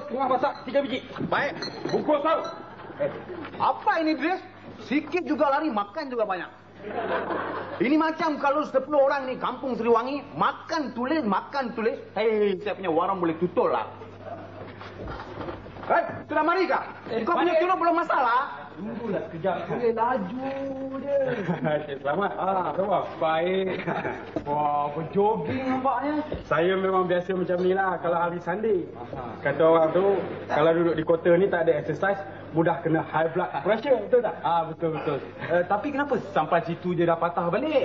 setengah masak 3 biji. Baik. Bungkus tau. Apa ini, Dres? Sikit juga lari, makan juga banyak. Ini macam kalau 10 orang ni kampung Seriwangi, makan tulis. Hei, saya punya warung boleh tutup lah. Sudah mari kah? Kau punya curug belum masalah? Tunggulah sekejap. Boleh laju je. Cik Selamat. Wah, baik. Wah, berjoging nampaknya. Saya memang biasa macam ni lah kalau hari Sunday. Kata orang tu, kalau duduk di kota ni tak ada exercise, mudah kena high blood pressure, betul tak? Betul. Tapi kenapa sampai situ je dah patah balik?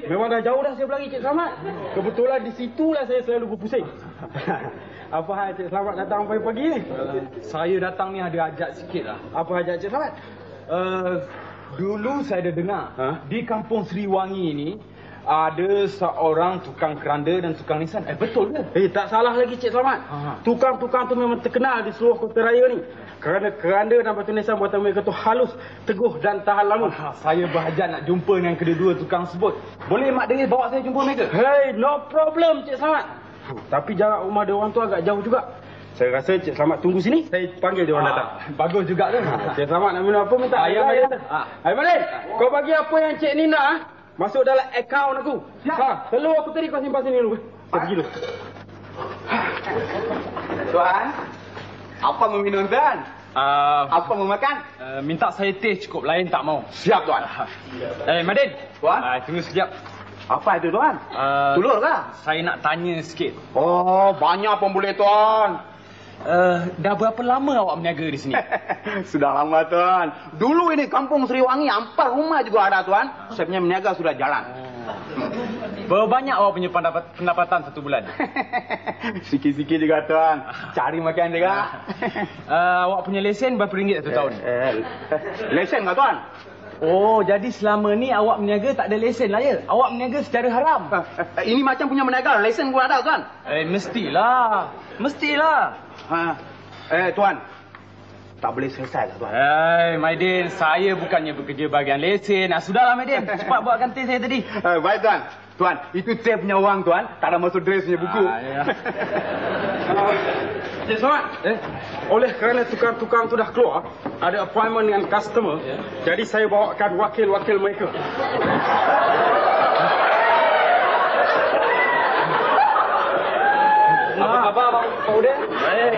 Memang dah jauh dah saya berlari, Cik Selamat. Kebetulan di situlah saya selalu berpusing. Apa hal Cik Selamat datang pagi-pagi ni? Saya datang ni ada hajat sikit lah. Apa hajat Cik Selamat? Dulu saya ada dengar, di kampung Seriwangi ni, ada seorang tukang keranda dan tukang nisan. Betul ke? Tak salah lagi Cik Selamat. Tukang-tukang tu memang terkenal di seluruh kota raya ni. Kerana keranda dan batu nisan buatan mereka tu halus, teguh dan tahan lama. Saya berhajat nak jumpa dengan kedua-dua tukang sebut. Boleh Mak Deris bawa saya jumpa mereka? Hey, no problem Cik Selamat. Tapi jarak rumah dia orang tu agak jauh juga. Saya rasa Cik Selamat tunggu sini. Saya panggil dia orang datang. Bagus juga tu. Cik Selamat nak minum apa minta? Ayam. Hai Malin, kau bagi apa yang Cik ni nak masuk dalam akaun aku. Telur aku tadi kau simpan sini dulu. Saya pergi dulu. Tuan, apa meminum tuan? Apa memakan? Minta saya teh cukup, lain tak mau. Siap tuan. Madin. Tuan? Tunggu sekejap. Apa itu tuan? Telur kah? Saya nak tanya sikit. Oh, banyak pun boleh tuan. Dah berapa lama awak berniaga di sini? Sudah lama tuan. Dulu ini kampung Seriwangi 4 rumah juga ada tuan. Saya punya berniaga sudah jalan. Berapa banyak awak punya pendapatan satu bulan? Sikit-sikit juga tuan. Cari makan juga. Awak punya lesen berapa ringgit satu tahun? Lesen kah tuan? Oh, jadi selama ni awak berniaga tak ada lesen lah ya? Awak berniaga secara haram? Ini macam punya berniaga, lesen pun ada tuan. Mestilah. Tuan, tak boleh selesai lah tuan. Maidin, saya bukannya bekerja bahagian lesen. Sudahlah Maidin, cepat buatkan teh saya tadi. Baik tuan. Tuan, itu teh punya wang tuan, tak ada masuk Dres punya buku. Cik Selamat, oleh kerana tukang-tukang tu dah keluar, ada appointment dengan customer, jadi saya bawakan wakil-wakil mereka. Apa khabar Pak Udin? Baik.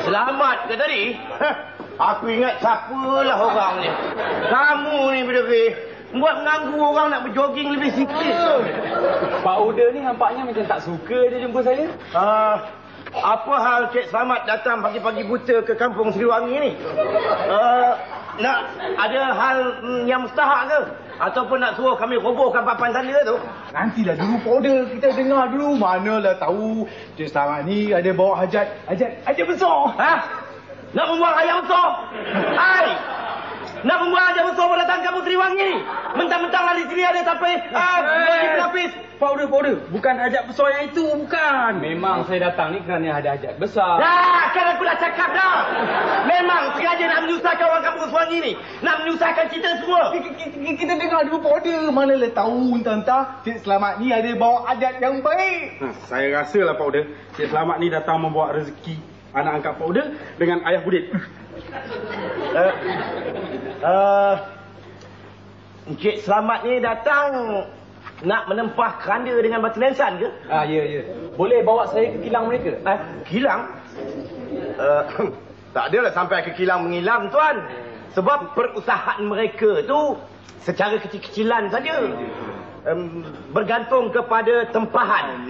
Selamat ke tadi? Aku ingat siapalah orang ni. Kamu ni berdiri. Buat mengganggu orang nak berjoging lebih sikit. Pak Uda ni nampaknya macam tak suka dia jumpa saya. Apa hal Cik Selamat datang pagi-pagi buta ke kampung Seriwangi ni? Nak ada hal yang mustahak ke? Ataupun nak suruh kami robohkan papan tanda tu? Nantilah dulu Pak Uda, kita dengar dulu. Manalah tahu Cik Selamat ni ada bawa hajat besar. Nak membuat ayam besar? Hai! Nak membuat ayam besar pada datang kampung Seriwangi ni? Mentang-mentang lah di sini ada sampai berlapis. Pak Uda, bukan hajat besar yang itu, bukan. Memang saya datang ni kerana ada hajat besar. Kan aku dah cakap dah. Memang sengaja nak menyusahkan orang kampung Seriwangi ni. Nak menyusahkan kita semua. Kita dengar dulu Pak Uda. Manalah tahu entah-entah Cik Selamat ni ada bawa hajat yang baik. Saya rasalah Pak Uda, Cik Selamat ni datang membawa rezeki anak angkat Pak Uda dengan ayah Budin. Encik Selamat ni datang nak menempah keranda dengan batu nisan ke? Ya. Boleh bawa saya ke kilang mereka? Kilang? Tak adalah sampai ke kilang mengilang tuan. Sebab perusahaan mereka tu secara kecil-kecilan saja. Bergantung kepada tempahan.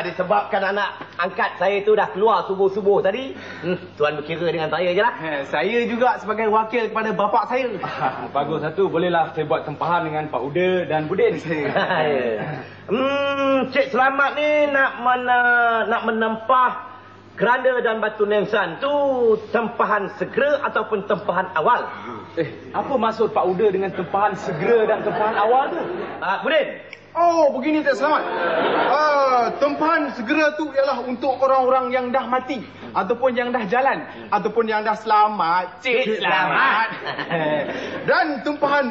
Disebabkan anak angkat saya tu dah keluar subuh-subuh tadi. Tuan berkira dengan saya je lah. Saya juga sebagai wakil kepada bapa saya. Bagus satu. Bolehlah saya buat tempahan dengan Pak Uda dan Budin. Cik Selamat ni nak menempah keranda dan batu nisan tu tempahan segera ataupun tempahan awal? Apa maksud Pak Uda dengan tempahan segera dan tempahan awal tu? Budin. Oh, begini Cik Selamat. Tempahan segera tu ialah untuk orang-orang yang dah mati ataupun yang dah jalan ataupun yang dah selamat. Cik Selamat. Dan tempahan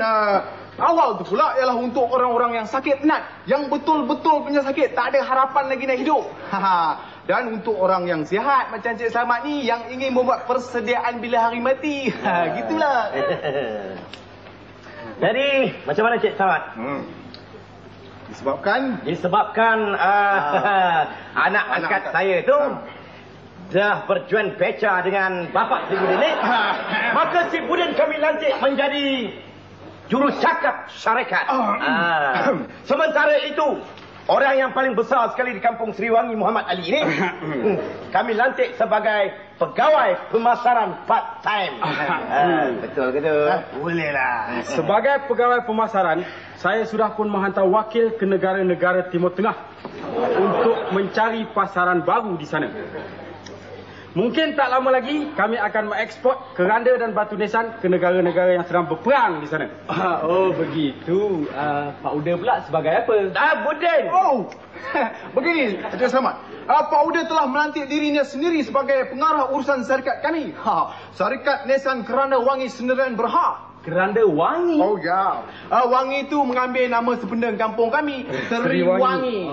awal tu pula ialah untuk orang-orang yang sakit penat, yang betul-betul punya sakit, tak ada harapan lagi nak hidup. Dan untuk orang yang sihat macam Cik Selamat ni, yang ingin membuat persediaan bila hari mati. Gitulah. Jadi, macam mana Cik Selamat? Disebabkan anak angkat saya tu dah berjuan beca dengan Bapak Si Budin ni. Maka Si Budin kami lantik menjadi jurucakap syarikat. Sementara itu, orang yang paling besar sekali di kampung Seriwangi, Muhammad Ali ni, kami lantik sebagai pegawai pemasaran part time. Betul ke tu? Bolehlah. Sebagai pegawai pemasaran, saya sudah pun menghantar wakil ke negara-negara Timur Tengah untuk mencari pasaran baru di sana. Mungkin tak lama lagi kami akan mengeksport keranda dan batu nisan ke negara-negara yang sedang berperang di sana. Oh begitu. Pak Uda pula sebagai apa? Budin. Oh, begini, Cik Selamat. Pak Uda telah melantik dirinya sendiri sebagai pengarah urusan syarikat kami. Syarikat Nisan Keranda Wangi Sendirian Berhad. Keranda Wangi? Oh ya. Wangi itu mengambil nama sependeng kampung kami, Seriwangi.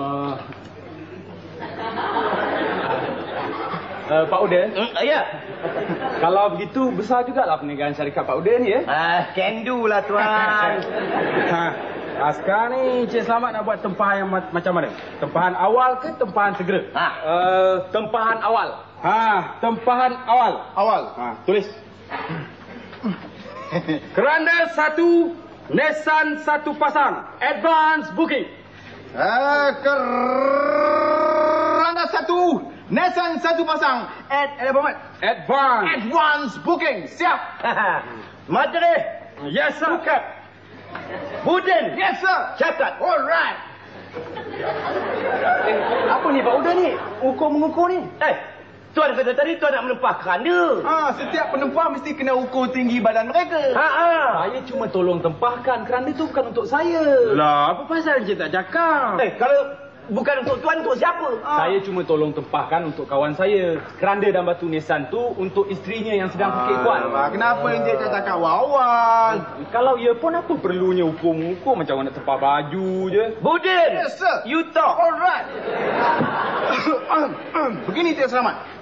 Pak Uda? Ya. Kalau begitu, besar jugalah perniagaan syarikat Pak Uda ni ya? Can do lah tuan. Sekarang ni Cik Selamat nak buat tempahan yang macam mana? Tempahan awal ke tempahan segera? Tempahan awal. Tempahan awal. Awal. Tulis. Keranda 1, Nisan 1 pasang. Advance booking. Keranda 1, Nisan 1 pasang. Advance booking. Siap. Madre. Yes sir. Bukan. Budin. Yes sir. Catat. Alright. Apa ni Pak Uda ni? Ukur-mengukur ni? Tuan kata tadi tuan nak menempah keranda. Setiap penempah mesti kena ukur tinggi badan mereka. Saya cuma tolong tempahkan. Keranda tu bukan untuk saya. Lah, apa pasal Encik tak cakap? Kalau bukan untuk tuan, untuk siapa? Saya cuma tolong tempahkan untuk kawan saya. Keranda dan batu nisan tu untuk isterinya yang sedang sakit kuat. Kenapa Encik tak cakap awal? Kalau ia pun apa perlunya ukur-mengukur macam orang nak tempah baju je. Budin. Yes sir. You talk. Alright. Begini Cik Selamat.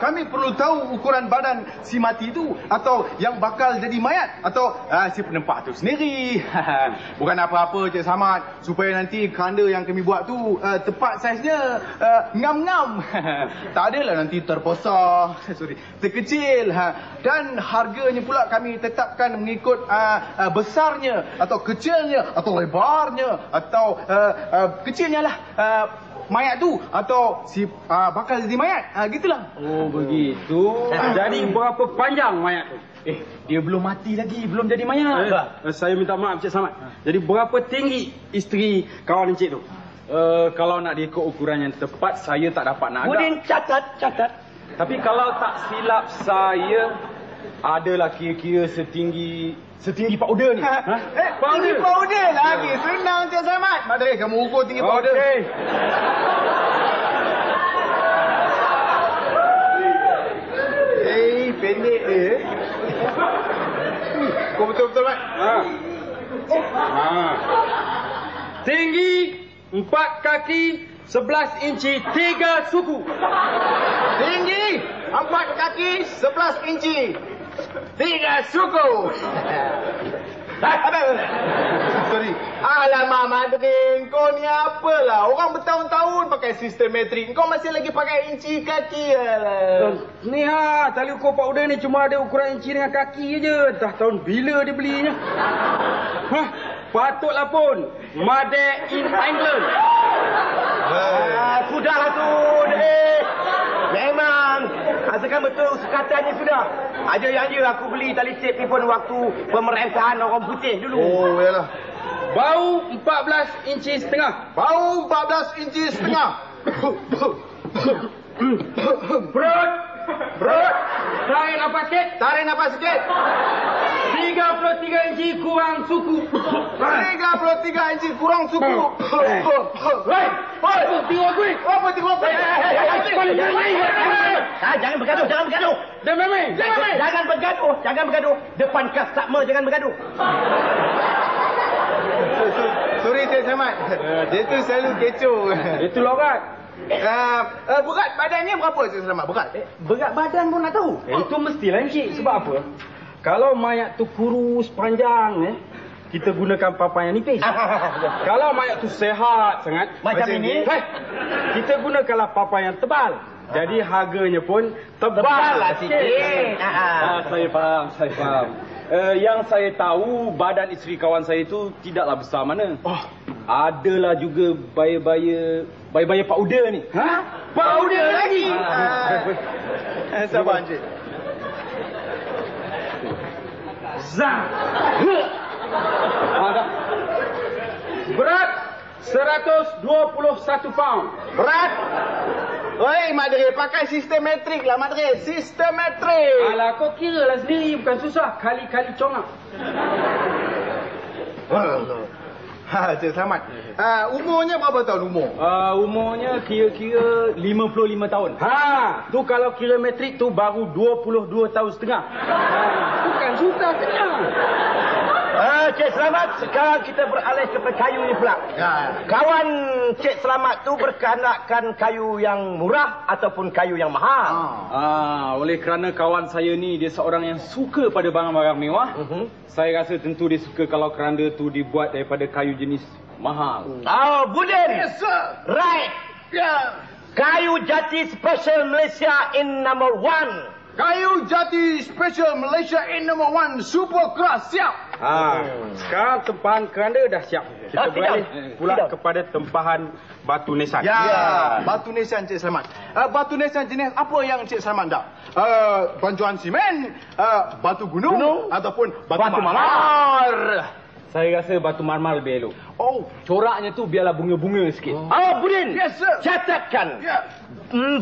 Kami perlu tahu ukuran badan si mati itu, atau yang bakal jadi mayat, atau si penempah tu sendiri. Bukan apa-apa Cik Selamat, supaya nanti keranda yang kami buat tu tepat saiznya, ngam-ngam. Tak adalah nanti terposah, terkecil. Dan harganya pula kami tetapkan mengikut besarnya, atau kecilnya, atau lebarnya, atau kecilnya lah mayat tu, atau si bakal jadi mayat. Gitulah. Oh begitu. Jadi berapa panjang mayat tu? Dia belum mati lagi, belum jadi mayat. Saya minta maaf Cik Selamat. Jadi berapa tinggi isteri kawan Encik tu? Kalau nak diikut ukuran yang tepat, saya tak dapat nak agak. Budin catat. Tapi kalau tak silap saya, adalah kira-kira setinggi Pak Uda ni. Tinggi Pak Uda lagi. Senang Cik Selamat. Madri, kamu ukur tinggi Pak Uda. Pendek dia. Kau betul-betul Mat. Tinggi 4 kaki 11 inci 3 suku. Tinggi 4 kaki 11 inci 3 suku. Sorry. Alamak Madrin, kau ni apalah? Orang bertahun-tahun pakai sistem metrik. Kau masih lagi pakai inci kaki lah. Ni tali ukur Pak Uda ni cuma ada ukuran inci dengan kaki je. Dah tahun bila dia belinya. Patutlah pun. Made in England. Sudahlah tu. Memang. Rasakan betul sukatannya sudah. Ada yang aku beli tali tip ni pun waktu pemerintahan orang putih dulu. Oh, yalah. Bau 14 inci setengah. Bau 14 inci setengah. Perut. Tarik nafas sikit. 33 inci kurang suku. 33 inci kurang suku. Tengok gue. Apa tengok gue? Jangan bergaduh. Jangan bergaduh. Depan customer jangan bergaduh. Sorry Cik Selamat. Dia tu selalu kecoh. Itu logat. Berat badannya berapa Cik Selamat? Berat? Berat badan pun nak tahu. Itu mestilah Encik. Sebab apa? Kalau mayat tu kurus panjang kita gunakan papan yang nipis. Kalau mayat tu sehat sangat Macam ini? kita gunakanlah papan yang tebal. Jadi harganya pun tebal lah sikit. Saya faham. Yang saya tahu badan isteri kawan saya itu tidaklah besar mana. Adalah juga baya-baya Pak Uda ni. Pak Uda lagi? Sabar Encik. Zah. Berat 121 pound. Berat? Oi, Mak Dre, pakai sistem metrik lah, Mak Dre. Sistem metrik. Alah, kau kira lah sendiri. Bukan susah. Kali-kali congak. Cik Selamat. Umurnya berapa tahun umur? Umurnya kira-kira 55 tahun. Tu kalau kira metrik tu baru 22 tahun setengah. Bukan susah senang. Cik Selamat, sekarang kita beralih kepada kayu ni pula. Kawan Cik Selamat tu berkehendakkan kayu yang murah ataupun kayu yang mahal. Oleh kerana kawan saya ni dia seorang yang suka pada barang-barang mewah. Saya rasa tentu dia suka kalau keranda tu dibuat daripada kayu jenis mahal. Budin. Yes, sir. Right. Kayu jati special Malaysia in number 1. Kayu jati special Malaysia in number 1. Super keras, siap. Sekarang tempahan keranda dah siap. Kita beralih pula kepada tempahan batu nisan. Batu nisan Cik Selamat. Batu nisan jenis apa yang Cik Selamat dah? Bancuan simen, batu gunung ataupun batu marmar. Saya rasa batu marmar lebih elok. Coraknya tu biarlah bunga-bunga sikit. Budin. Yes, sir. Catatkan.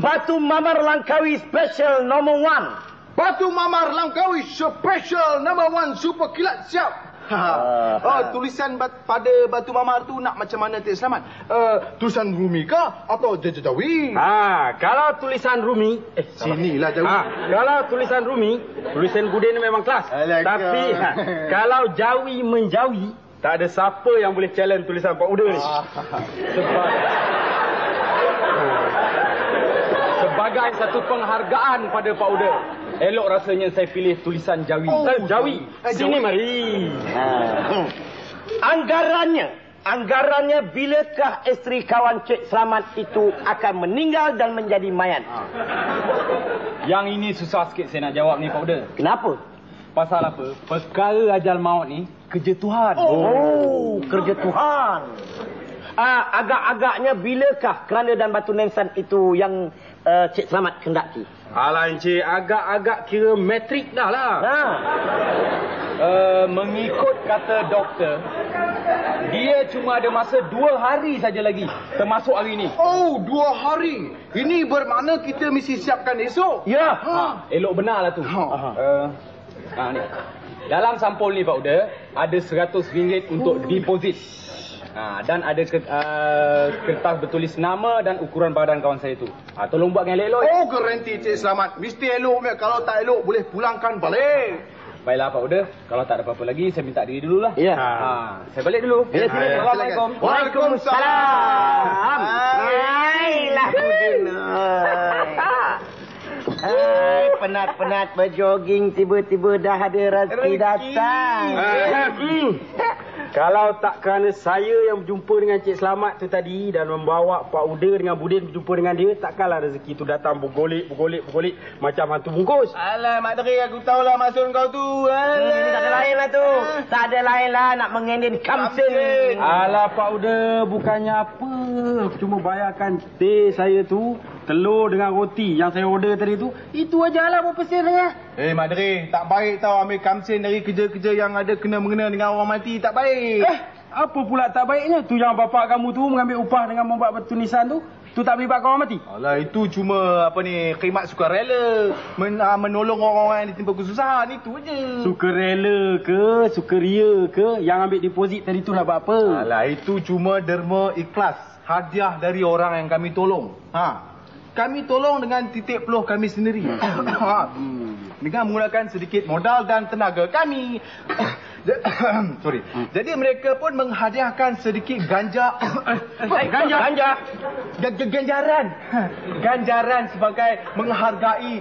Batu Mamar Langkawi special number 1. Batu Mamar Langkawi special number 1 super kilat, siap. Tulisan pada batu mamar tu nak macam mana Cik Selamat? Tulisan Rumi kah atau Jawi? Kalau tulisan Rumi, sinilah Jawi. Kalau tulisan Rumi, tulisan Budin ni memang kelas. Tapi kalau Jawi menjawi, tak ada siapa yang boleh challenge tulisan Pak Uda ni. Sebagai satu penghargaan pada Pak Uda, elok rasanya saya pilih tulisan Jawi. Jawi. Sini mari. Anggarannya bilakah isteri kawan Cik Selamat itu akan meninggal dan menjadi mayat? Yang ini susah sikit saya nak jawab ni Pak Uda. Kenapa? Pasal apa? Perkara ajal maut ni kerja Tuhan. Kerja Tuhan. Agak-agaknya bilakah keranda dan batu nisan itu yang Cik Selamat kendaki? Alah Encik, agak-agak kira metrik dah lah. Mengikut kata doktor, dia cuma ada masa 2 hari saja lagi, termasuk hari ini. 2 hari. Ini bermakna kita mesti siapkan esok. Ya. Elok benarlah tu. Ni. Dalam sampul ni Pak Uda, ada RM100 untuk deposit. Dan ada kertas bertulis nama dan ukuran badan kawan saya tu. Tolong buat yang elok. Garanti Cik Selamat. Mesti elok. Kalau tak elok, boleh pulangkan balik. Baiklah Pak Uda, kalau tak ada apa-apa lagi, saya minta diri dululah. Ya. Saya balik dulu. Assalamualaikum. Waalaikumsalam. Ailah Budin. Penat-penat berjoging, tiba-tiba dah ada rezeki datang. Kalau tak kerana saya yang berjumpa dengan Cik Selamat tu tadi dan membawa Pak Uda dengan Budin berjumpa dengan dia, takkanlah rezeki tu datang bergolek macam hantu bungkus. Alah, Mak Dri, aku tahulah maksud kau tu. Tak ada lain lah tu. Tak ada lain lah nak mengendin kamsin. Alah Pak Uda, bukannya apa. Cuma bayarkan teh saya tu, telur dengan roti yang saya order tadi tu, itu ajalah berapa sen sangat. Mak Dri, tak baik tau ambil kamsin dari kerja-kerja yang ada kena-mengena dengan orang mati. Tak baik. Apa pula tak baiknya? Tu yang bapak kamu tu mengambil upah dengan membuat batu nisan tu tak beribat kau orang mati? Alah, itu cuma khidmat sukarela. Menolong orang-orang yang ditimpa kesusahan. Itu je. Sukarela ke, sukaria ke, yang ambil deposit tadi tu nak buat apa? Alah, itu cuma derma ikhlas. Hadiah dari orang yang kami tolong. Kami tolong dengan titik peluh kami sendiri. Dengan menggunakan sedikit modal dan tenaga kami. Sorry. Jadi mereka pun menghadiahkan sedikit ganja. Ganjaran sebagai menghargai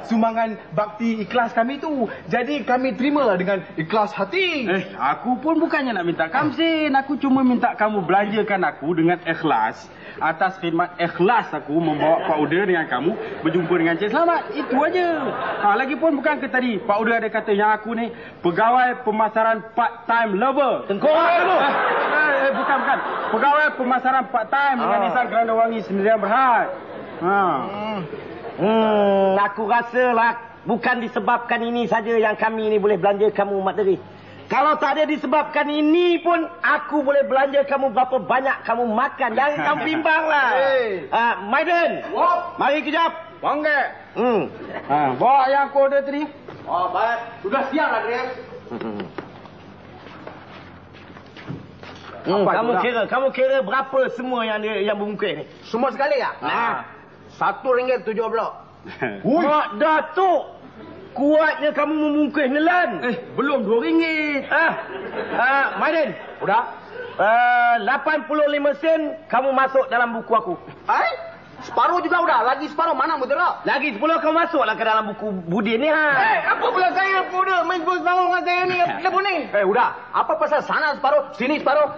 sumbangan bakti ikhlas kami tu. Jadi kami terima dengan ikhlas hati. Aku pun bukannya nak minta kamsin. Aku cuma minta kamu belanjakan aku dengan ikhlas. Atas khidmat ikhlas aku membawa Pak Uda dengan kamu berjumpa dengan Cik Selamat. Itu aja. Lagipun bukan ke tadi Pak Uda ada kata yang aku ni pegawai pemasaran part-time lover. Tengkorak tu. Bukan. Pegawai pemasaran part-time dengan Nissan Kerana Wangi Sendirian Berhad. Aku rasalah bukan disebabkan ini saja yang kami ni boleh belanja kamu Mat Teri. Kalau tak ada disebabkan ini pun, aku boleh belanja kamu berapa banyak kamu makan. Jangan kamu bimbanglah. Maiden, mari kejap. Bangga. Bawa yang aku order tadi. Baik. Sudah siap lah, Dres. Kamu kira berapa semua yang berbungkus ni? Semua sekali ya? RM1.17. Mak Datuk. Kuatnya kamu membungkus nelan. Belum RM2. Maiden. Udah? 85 sen kamu masuk dalam buku aku. Separuh juga udah. Lagi separuh mana mudera? Lagi 10 kamu masuklah ke dalam buku budi ni Apa pula saya pula main bos bangun dengan saya ni? Apa ni? Udah. Apa pasal sana separuh, sini separuh?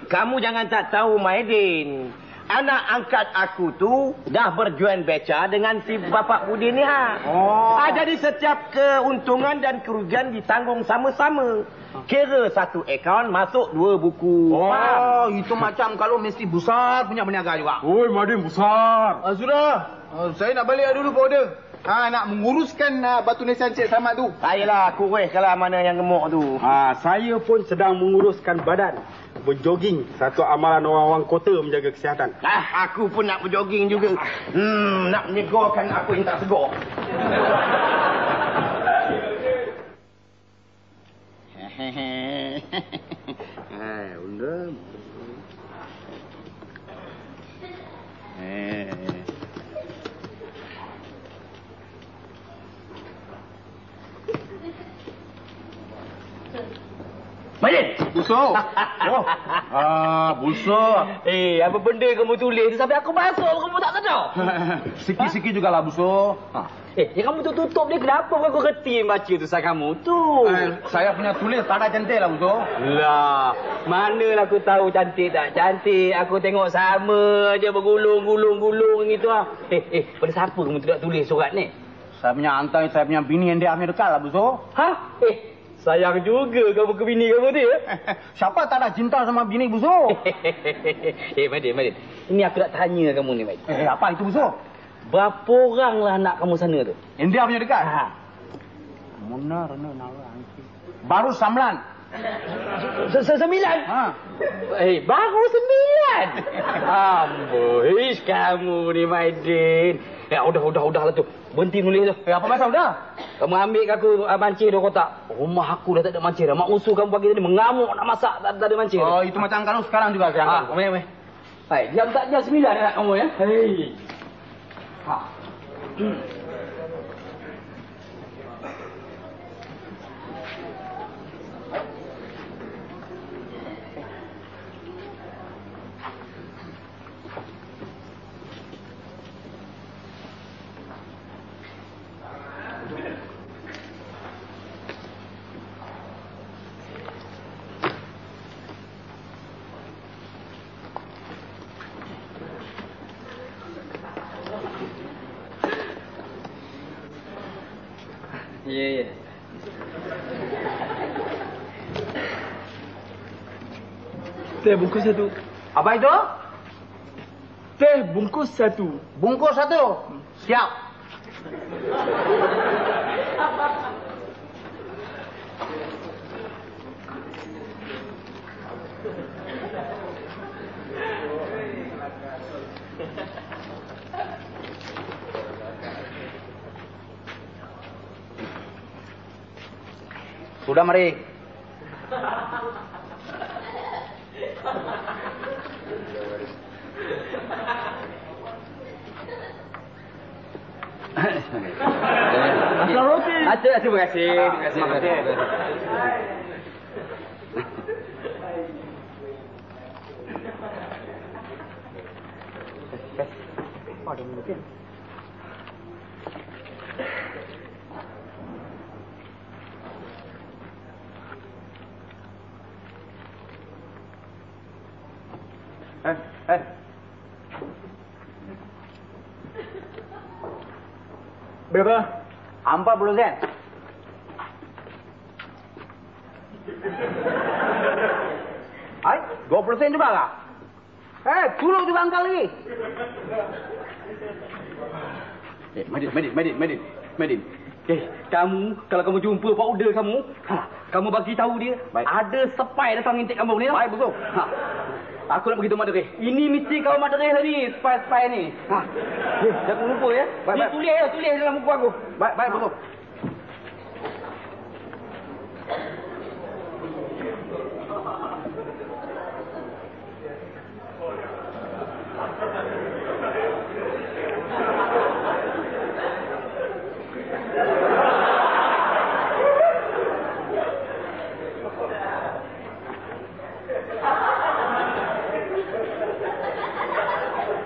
Kamu jangan tak tahu Maiden. Anak angkat aku tu dah berjual beca dengan si Bapak Budi ni jadi setiap keuntungan dan kerugian ditanggung sama-sama. Kira satu akaun masuk 2 buku. Itu macam kalau mesti besar punya berniaga juga. Oi, Madin besar. Sudah. Saya nak balik dulu Pak Uda. Nak menguruskan batu nisan Cik Selamat tu. Ayolah, kurus kalau mana yang gemuk tu. Saya pun sedang menguruskan badan. Berjoging, satu amalan orang-orang kota menjaga kesihatan. Aku pun nak berjoging juga. Nak menyegarkan apa yang tak segar. Mayin! Busuk. Busuk. Apa benda kamu tulis tu sampai aku masuk kamu tak sedar? Sikit-sikit jugalah busuk. Kamu tutup dia kenapa kau reti baca tulisan kamu tu? Saya punya tulis tak ada cantik lah busuk. Lah, manalah aku tahu cantik tak cantik. Aku tengok sama je bergulung-gulung gitu pada siapa kamu tidak tulis surat ni? Saya punya hantar saya punya bini yang dia punya dekat lah busuk. Sayang juga kamu ke bini kamu tu ya? Siapa tak ada cinta sama bini busuk? Madin. Ini aku nak tanya kamu ni, Madin. Apa itu busuk? Berapa orang lah anak kamu sana tu? Yang dia punya dekat? Baru 9. 9? Baru 9? Amboish kamu ni, Madin. Udah lah tu. Berhenti nulis tu. Apa masalah dah? Kamu ambil ke aku mancir 2 kotak. Rumah aku dah tak ada mancir dah. Mak usul kamu pagi tadi mengamuk nak masak tak ada mancir. Itu macam kalau sekarang juga saya angkat. Baik, jam 9 nak kamu ya. Ya. Teh bungkus 1. Apa itu? Teh bungkus 1. Bungkus 1. Siap. Sudah mari. Terima kasih. Apa dah mungkin? Berapa? 40%. Ay, 20% juga kah? Tolong juga angkat lagi. Madin. Kamu, kalau kamu jumpa Pak Uda kamu, kamu bagi tahu dia, baik, ada spy datang ngintip kamu ni. Baik, betul. Aku nak beritahu Mak Dereh. Ini mesti kau Mak Dereh lah ni, spy ni. Jangan lupa ya. Baik. Tulis dalam buku aku. Baik, betul.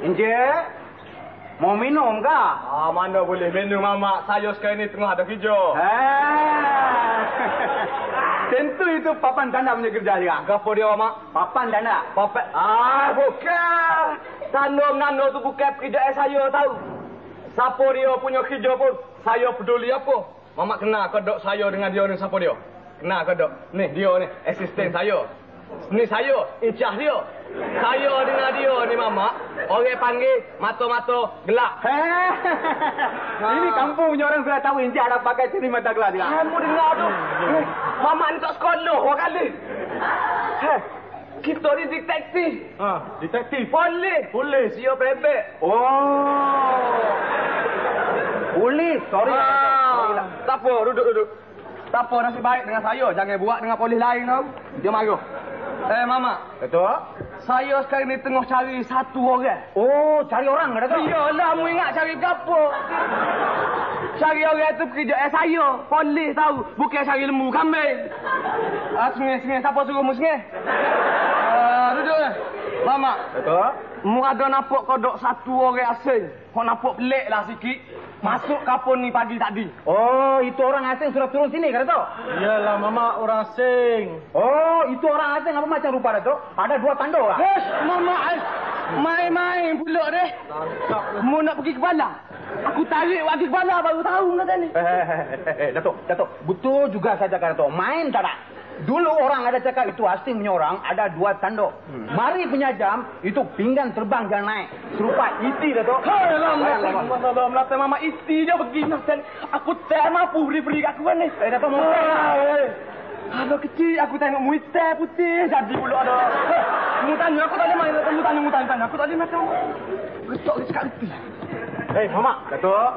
Encik, mau minum kah? Mana boleh minum, Mamak. Saya sekarang ni tengah ada kerja. Tentu itu papan tanda punya kerja juga. Apa dia, Mamak? Papan tanda. Papat. Bukan. Tanam nano tu bukan kerja saya tahu. Siapa dia punya kerja pun, saya peduli apa. Mamak kenal kodok saya dengan dia ni siapa dia? Kenal kodok. Ni dia ni, asisten saya. Ni saya, incah dia. Saya dengan dia ni Mamak, orang panggil mata-mata gelap. Ini kampung punya orang sudah tahu Encik ada pakai ciri mata gelap juga. Kamu dengar tu. Mamak ni tak sekolah orang kali. Kita ni detektif. Detektif. Polis. Dia bebek. Polis, sorry. Tak apa, duduk. Tak apa, nasib baik dengan saya. Jangan buat dengan polis lain tau. Dia marah. Mama. Betul? Saya sekarang ni tengah cari satu orang. Cari orang ke tu? Iyalah, mu ingat cari apa? Cari orang tu kerja saya. Polis tahu. Bukan cari lembu kambing. Sengih. Siapa suruh mu sengih? Duduk. Mama. Betul? Mu ada nampak kodok satu orang asing. Kau nampak pelik lah sikit. Masuk kapun ni pagi tadi. Itu orang asing sudah turun sini ke tu? Iyalah, Mama, orang asing. Itu orang asing apa macam rupa tu? Ada 2 tanda lah. Mama, main-main pula deh. Mu nak pergi ke Bala. Aku tarik pergi ke Bala baru tahu kata ni. Datuk. Betul juga saya cakap Datuk. Main tak ada. Dulu orang ada cakap itu asing punya orang ada 2 tanda. Mari punya jam itu pinggan terbang jangan naik. Serupa iti Datuk. Melata Mama iti dia begini. Aku tak mampu beri kat aku ni. Datuk mau. Kalau kecil aku tengok muitai putih jadi pula ada. Mu tanya aku tadi main mu tanya aku tadi macam. Getok dia cakap iti. Mama. Datuk.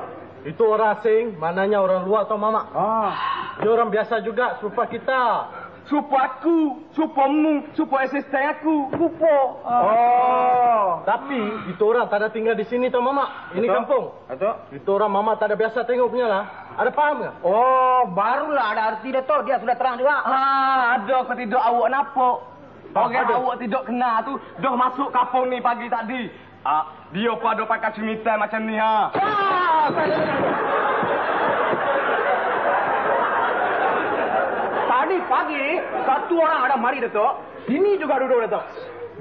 Itu orang asing, mananya orang luar tau Mama. Dia orang biasa juga serupa kita. Serupa aku, serupa mu, serupa asisten aku. Rupa. Tapi itu orang tak ada tinggal di sini tau Mama. Ini kampung. Datuk. Itu orang Mama tak ada biasa tengok punya lah. Ada faham ke? Barulah ada arti Datuk. Dia sudah terang juga. Ada ke tidak awak nampak? Orang awak tidak kenal tu dah masuk kampung ni pagi tadi. Dia pada pakai cimitai macam ni ha. Tadi pagi satu orang ada mari Datuk. Sini juga duduk Datuk.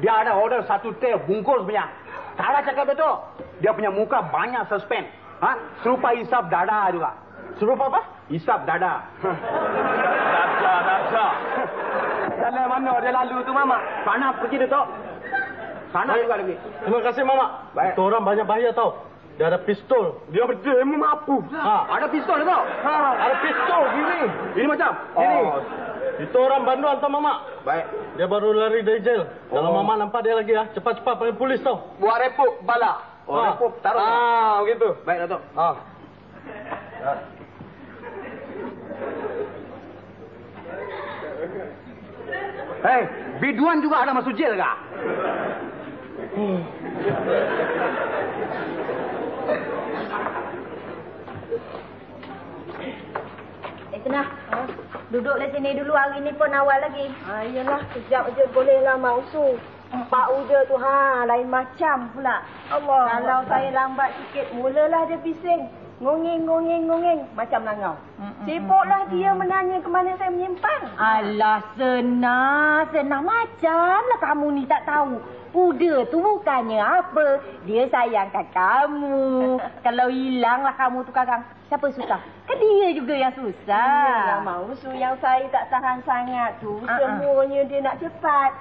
Dia ada order 1 teh bungkus punya. Tak ada cakap Datuk. Dia punya muka banyak suspend. Serupa hisap dada juga. Serupa apa? Hisap dada. Dada. Dalam mana dia lalu tu Mama? Sana pergi Datuk. Sana juga lagi. Terima kasih Mama. Baik. Itu orang banyak bahaya tau. Dia ada pistol. Dia berdemo mampu. Ada pistol Datuk. Ada pistol gini. Ini macam? Gini. Itu orang banduan tau Mama. Baik. Dia baru lari dari jail. Kalau Mama nampak dia lagi cepat-cepat panggil polis tau. Buat repuk bala. Repuk taruh. Begitu. Baik Datuk. Biduan juga ada masuk jail kah? Kenah. Duduklah sini dulu, hari ni pun awal lagi. Iyalah, kejap je boleh lama usul. Pak Uda tu lain macam pula. Allah. Kalau saya lambat sikit, mulalah dia bising. Ngongeng macam langau. Sibuklah dia menanya ke mana saya menyimpan. Alah, senang macamlah kamu ni tak tahu. Uda tu bukannya apa. Dia sayangkan kamu. Kalau hilanglah kamu tu kakang, siapa susah? Kan dia juga yang susah. Yang Mausu yang saya tak tahan sangat tu. Semuanya dia nak cepat.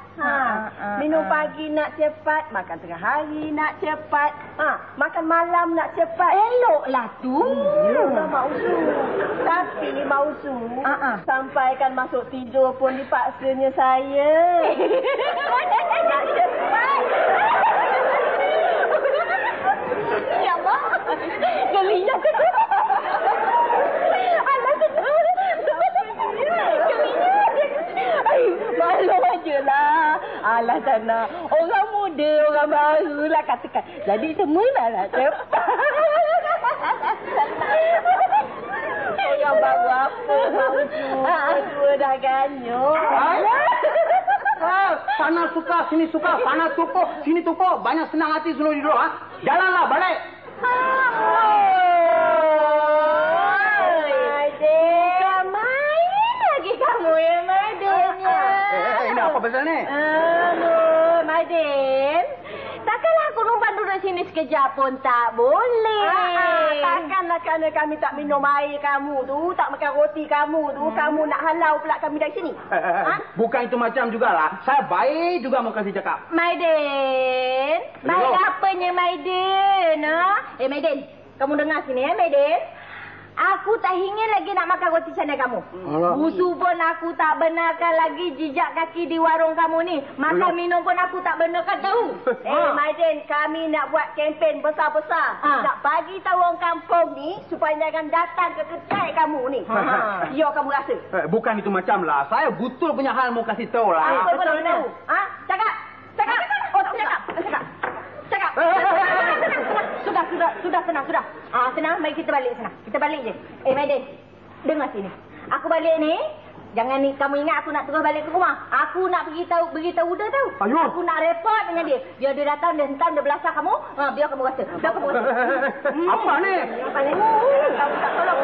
Minum pagi nak cepat, makan tengah hari nak cepat, makan malam nak cepat. Eloklah tu. Eloklah Mausu. Tapi Mausu sampaikan masuk tidur pun dipaksanya saya. Nak cepat. Ya Allah. Gelinya. Malu aje lah. Alah sana. Orang muda, orang baru lah katakan. Jadi semualah nak cepat. Orang baru apa? Dua dah ganyol. Sana suka, sini suka. Sana tupuk, sini tupuk. Banyak senang hati suruh duduk. Jalanlah, balik. Kamu ya, Maiden. Ini apa pasal ni? Maiden. Takkanlah aku numpang duduk sini sekejap pun tak boleh. Takkanlah kerana kami tak minum air kamu tu, tak makan roti kamu tu, kamu nak halau pula kami dari sini. Bukan itu macam jugalah. Saya baik juga mau kasih cakap. Maiden. Baik apanya Maiden? Maiden. Kamu dengar sini Maiden. Aku tak ingin lagi nak makan roti canai kamu. Busu pun aku tak benarkan lagi jejak kaki di warung kamu ni. Makan minum pun aku tak benarkan tahu. Maiden, kami nak buat kempen besar-besar. Nak bagi tahu orang kampung ni supaya jangan datang ke kedai kamu ni. Ya kamu rasa? Bukan itu macam lah. Saya betul punya hal mau kasih tahu lah. Apa betul tahu? Cakap. Oh tak cakap. Cakap. Sudah, senang. Senang, mari kita balik sana. Kita balik je. Maiden, dengar sini. Aku balik ni, jangan ni kamu ingat aku nak terus balik ke rumah. Aku nak beritahu Uda tahu. Ayuh. Aku nak report dengan dia. Biar dia datang, dia hentam, dia belasah kamu. Biar kamu rasa. Apa ni? Kamu tak tolong.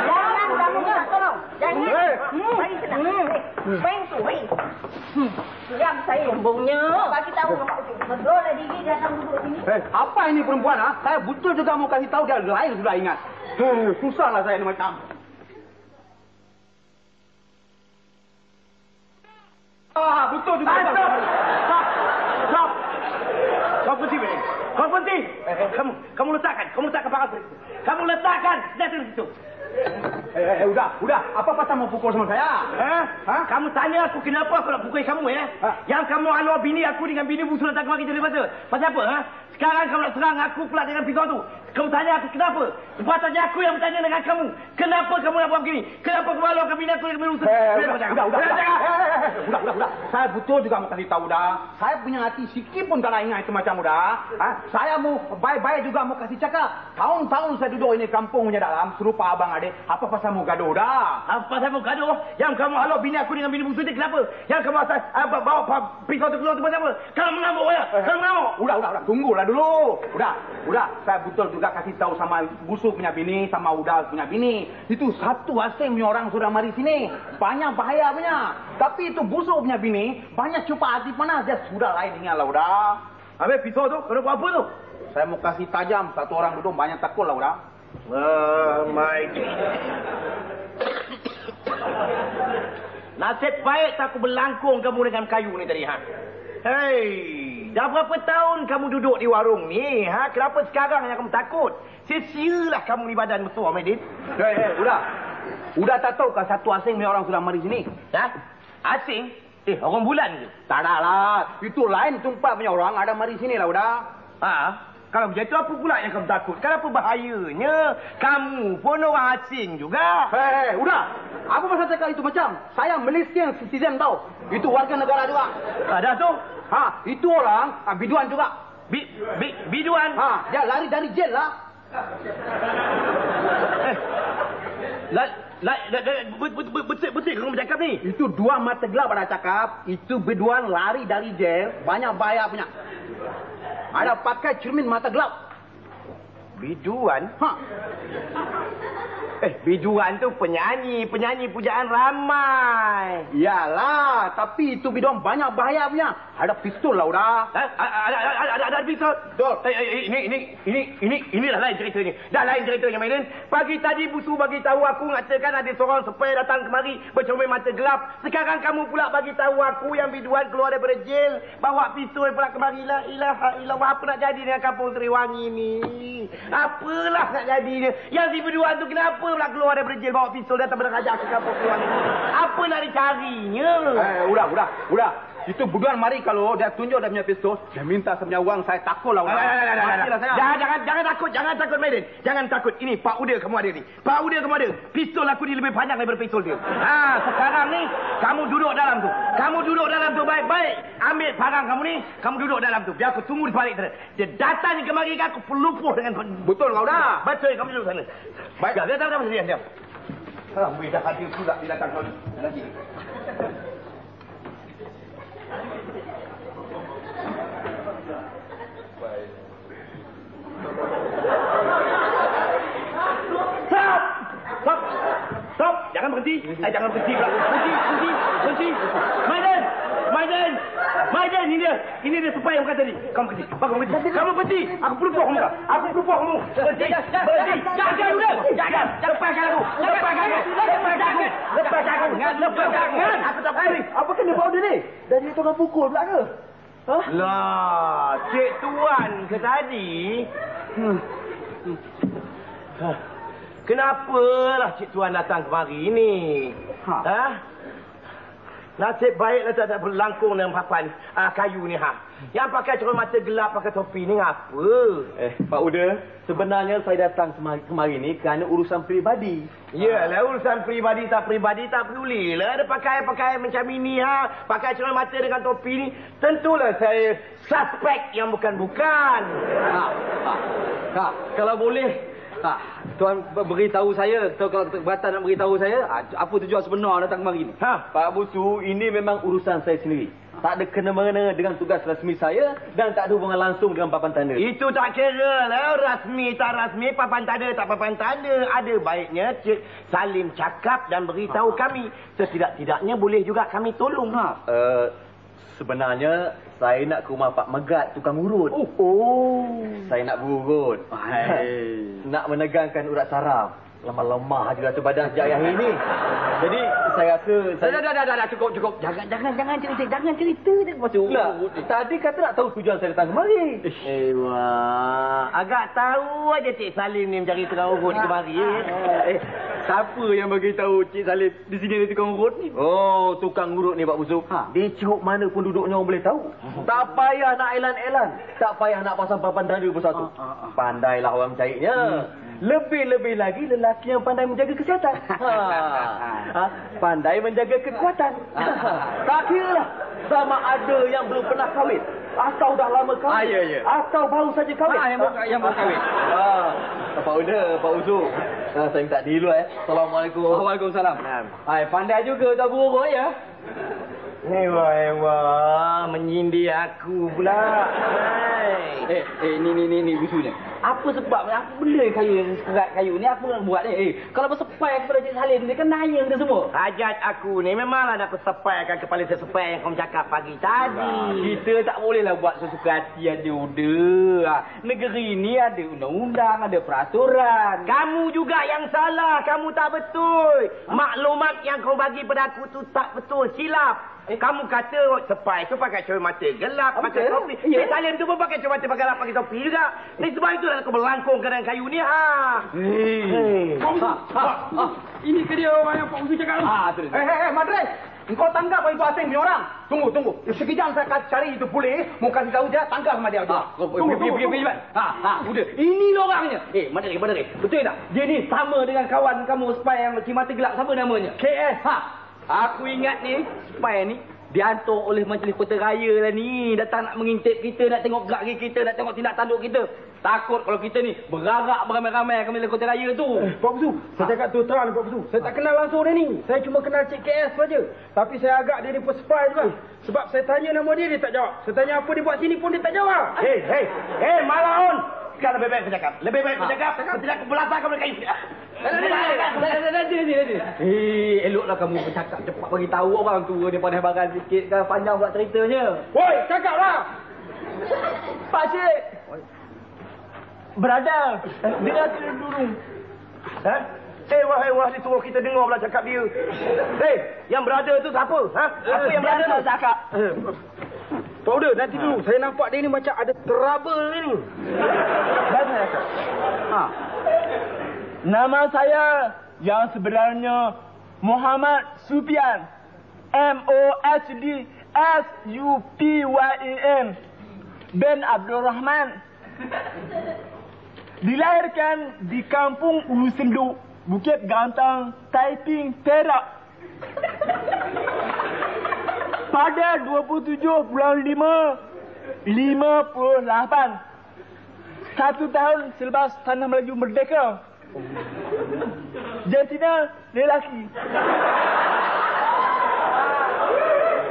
Jangan kamu tak tolong. Jangan. Mari senang. Main tu, mari. Diam saya. Sombongnya. Bagi tahu dengan Pak Uda. Betul diri datang duduk sini. Apa ini perempuan? Saya betul juga mau kasih tahu dia lain sudah ingat. Susahlah saya ni macam. Betul juga. Stop. Kau berhenti. Kamu letakkan pakai itu. Kamu letakkan dari situ. Udah. Apa pasal mau pukul sama saya? Kamu tanya aku kenapa aku nak pukul kamu ya? Yang kamu halau bini aku dengan bini busu datang kemari jadi pasal. Pasal apa? Sekarang kamu nak serang aku pula dengan pisau tu. Kamu tanya aku kenapa? Sepatutnya aku yang bertanya dengan kamu. Kenapa kamu nak buat begini? Kenapa kamu halau bini aku dengan bini busu? Udah. Saya betul juga mau kasih tahu dah. Saya punya hati sikit pun tak nak ingat itu macam udah. Saya mau baik-baik juga mau kasih cakap. Tahun-tahun saya duduk ini kampung punya dalam serupa abang adik. Apa pasal mau gaduh dah? Apa pasal mau gaduh? Yang kamu halau bini aku dengan bini busu ni kenapa? Yang kamu bawa pisau tu keluar tu pasal apa? Kalau mengamuk ya? Kalau mengamuk. Udah. Tunggulah dulu. Udah. Saya betul juga kasih tahu sama busu punya bini sama Uda punya bini. Itu satu asing punya orang sudah mari sini. Banyak bahaya punya. Tapi itu busu punya bini banyak cupa hati panas. Dia sudah lain dengan lah Uda. Habis pisau tu? Kena buat apa tu? Saya mau kasih tajam. Satu orang duduk banyak takut lah Uda. My God. Nasib baik tak aku berlangkung kamu dengan kayu ni tadi Hei, dah berapa tahun kamu duduk di warung ni Kenapa sekarang yang kamu takut? Sia-sialah kamu ni badan besar Maiden. Udah tak tahu kan satu asing punya orang sudah mari sini? Asing? Orang bulan ke? Tak ada lah. Itu lain tempat punya orang ada mari sini lah Uda. Kalau begitu apa pula yang kamu takut? Kenapa bahayanya? Kamu pun orang asing juga. Udah. Apa pasal cakap itu macam? Saya Malaysian citizen tau. Itu warga negara juga. Ada tu? Itu orang biduan juga. Biduan? Dia lari dari jail lah. Betul kamu bercakap ni? Itu dua mata gelap ada cakap. Itu biduan lari dari jail. Banyak bahaya punya. Ada pakai cermin mata gelap. Biduan? Ha. Biduan tu penyanyi pujaan ramai. Iyalah, tapi itu biduan banyak bahaya punya. Ada pistol lah udah. Ada pistol. Betul. Ini dah lain ceritanya. Dah lain ceritanya, Maiden. Pagi tadi Busu bagi tahu aku mengatakan ada seorang spy datang kemari bercermin mata gelap. Sekarang kamu pula bagi tahu aku yang biduan keluar daripada jail bawa pistol pula kemari. La ilaha illallah. Apa nak jadi dengan kampung Seriwangi ni? Apalah nak jadinya? Yang si biduan tu kenapa pula keluar daripada jail bawa pistol datang berajak ke kampung Seriwangi? Apa nak dicarinya? Udah. Itu biduan mari kalau dia tunjuk dia punya pistol, dia minta saya punya uang, saya takutlah. Jangan takut Maiden. Jangan takut. Ini Pak Uda kamu ada ni. Pak Uda kamu ada. Pistol aku ni lebih panjang daripada pistol dia. Sekarang ni kamu duduk dalam tu. Kamu duduk dalam tu baik-baik. Ambil parang kamu ni, kamu duduk dalam tu. Biar aku tunggu di balik sana. Dia datang ni kemari aku pelupuh dengan Betul kau dah. Betul kamu duduk sana. Baik. Diam. Dah hadir pula dia datang kau ni. Lagi. Stop! Jangan berhenti. Jangan berhenti pula. Berhenti. Maiden, ini dia supaya yang kata tadi. Kamu berhenti. Aku pelupuh kamu. Berhenti. Jangan. Lepaskan aku. Aku tak boleh. Apa kena bawa dia ni? Dari itu orang pukul pula ke? Lah, Cik Tuan ke tadi? Kenapalah Cik Tuan datang kemari ni? Nasib baiklah tak berlangkung dengan papan kayu ni. Yang pakai cermin mata gelap, pakai topi ni apa? Pak Uda, sebenarnya saya datang kemari ni kerana urusan peribadi. Yalah, urusan peribadi tak pedulilah. Ada pakai macam ini pakai cermin mata dengan topi ni. Tentulah saya suspek yang bukan-bukan. Kalau boleh, Tuan beritahu saya, kalau Beratan nak beritahu saya, apa tujuan sebenar datang kemari ni? Pak Busu, ini memang urusan saya sendiri. Tak ada kena-mengena dengan tugas rasmi saya dan tak ada hubungan langsung dengan papan tanda. Itu tak kira lah, rasmi tak rasmi, papan tanda tak papan tanda. Ada baiknya Cik Salim cakap dan beritahu kami. Setidak-tidaknya boleh juga kami tolong. Sebenarnya saya nak ke rumah Pak Megat, tukang urut. Saya nak berurut. Nak menegangkan urat saraf. Lemah-lemah juga tu badan sejak hari ini. Jadi saya rasa Dah, cukup. Jangan cerita. Tadi kata nak tahu tujuan saya datang kemari. Wah, agak tahu aja Cik Salim ni mencari tukang urut kemari. Siapa yang bagi tahu Cik Salim di sini ada tukang urut ni? Oh, tukang urut ni Pak Busuk. Di ceruk mana pun duduknya orang boleh tahu. Tak payah nak elan-elan. Tak payah nak pasang papan tanda bersatu. Pandailah orang mencarinya. Lebih-lebih lagi lelaki yang pandai menjaga kesihatan. Pandai menjaga kekuatan. Tak kira lah sama ada yang belum pernah kahwin, atau dah lama kahwin, atau baru saja kahwin. Yang baru kahwin. Pak Uda, Pak Uzu. Saya minta diri dulu. Assalamualaikum. Waalaikumsalam. Pandai juga tak buruk ya. Ewa, menyindir aku pula. Ni busunya. Apa sebabnya aku bela serat kayu ni, aku nak buat ni. Kalau bersepai kepada Cik Salim ni kan nanya kita semua. Hajat aku ni memanglah nak sepaikan kepala sesupai yang kau cakap pagi tadi. Kita tak bolehlah buat sesuka hati aja udah. Negeri ni ada undang-undang, ada peraturan. Kamu juga yang salah, kamu tak betul. Maklumat yang kau bagi pada aku tu tak betul, silap. Kamu kata sepai tu pakai cermin mata gelap, pakai topi. Cik Salim tu pun pakai cermin mata gelap, pakai topi juga. Ni sebab itulah aku berlangkung dengan kayu ni. Ini ke dia orang yang Pak Uzu cakap tu. Madres. Engkau tangkap itu asing punya orang. Tunggu. Sekejap saya akan cari itu polis. Mau kasih tahu dia, tangkap sama dia. Pergi cepat. Udah. Ini orangnya. Madari. Betul tak? Dia ni sama dengan kawan kamu spy yang mata gelap. Siapa namanya? KS. Aku ingat ni, spy ni Dihantar oleh Majlis Kota Raya lah ni. Datang nak mengintip kita, nak tengok gerak kita, nak tengok tindak tanduk kita. Takut kalau kita ni berarak beramai-ramai ke Majlis Kota Raya tu. Pak Besu, saya cakap tu terang Pak Besu. Saya tak kenal langsung dia ni. Saya cuma kenal Cik KS saja. Tapi saya agak dia spy juga. Sebab saya tanya nama dia tak jawab. Saya tanya apa dia buat sini pun dia tak jawab. Hei, Malaun. Sekarang lebih baik bercakap. Lebih baik bercakap. Tidak belasahkan mereka kayu. Eloklah kamu bercakap cepat bagi tahu orang tu dia pandai barang sikit kan, panjang buat ceritanya. Woi, cakaplah. Pak Cik. Berada. Dia kena dulu. Wahai suruh kita dengar pula cakap dia. Yang berada tu siapa? Apa yang berada tu cakap? Pak Uda, nanti dulu. Saya nampak dia ni macam ada trouble ni. Nama saya yang sebenarnya Muhammad Supian. MOHDSUPYAN bin Abdul Rahman. Dilahirkan di kampung Ulu Senduk, Bukit Gantang, Taiping, Perak. Pada 27 bulan 5, 58. 1 tahun selepas Tanah Melayu merdeka. Jantina lelaki.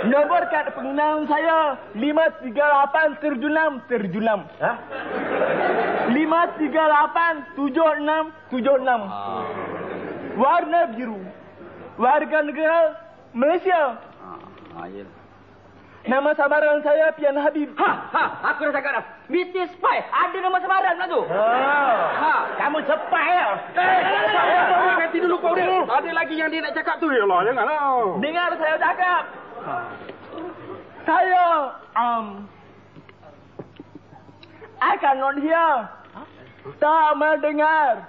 Nombor kad pengenalan saya 538 terjunam. 5387676. Warna biru. Warga negara Malaysia. Nama samaran saya Pian Habib. Aku dah cakap dah. Mr. Spy, ada nama samaran pula tu. Kamu spy lah. Nanti dulu Pak Uda. Ada lagi yang dia nak cakap tu. Ya Allah, janganlah. Dengar saya cakap. Saya I cannot hear. Tak mendengar.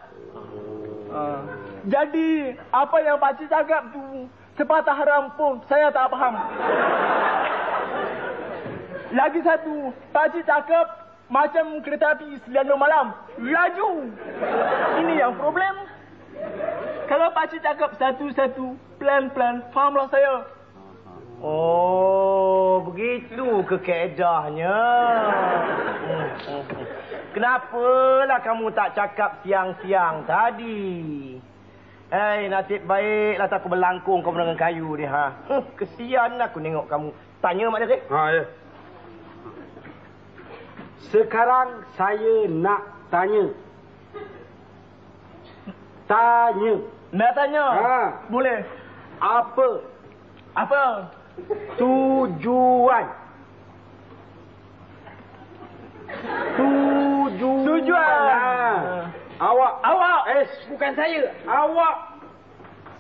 Jadi apa yang pakcik cakap tu sepatah haram pun saya tak faham. Lagi satu, pakcik cakap macam kereta api Selangor malam, laju. Ini yang problem. Kalau pakcik cakap satu-satu, pelan-pelan, fahamlah saya. Oh, begitu ke kaedahnya. Kenapalah kamu tak cakap siang-siang tadi? Nasib baiklah tak aku berlangkung kau dengan kayu ni. Kesian aku tengok kamu. Tanya Mak Derik. Ya. Sekarang saya nak tanya. Nak tanya? Boleh. Apa tujuan? Awak. Bukan saya. Awak.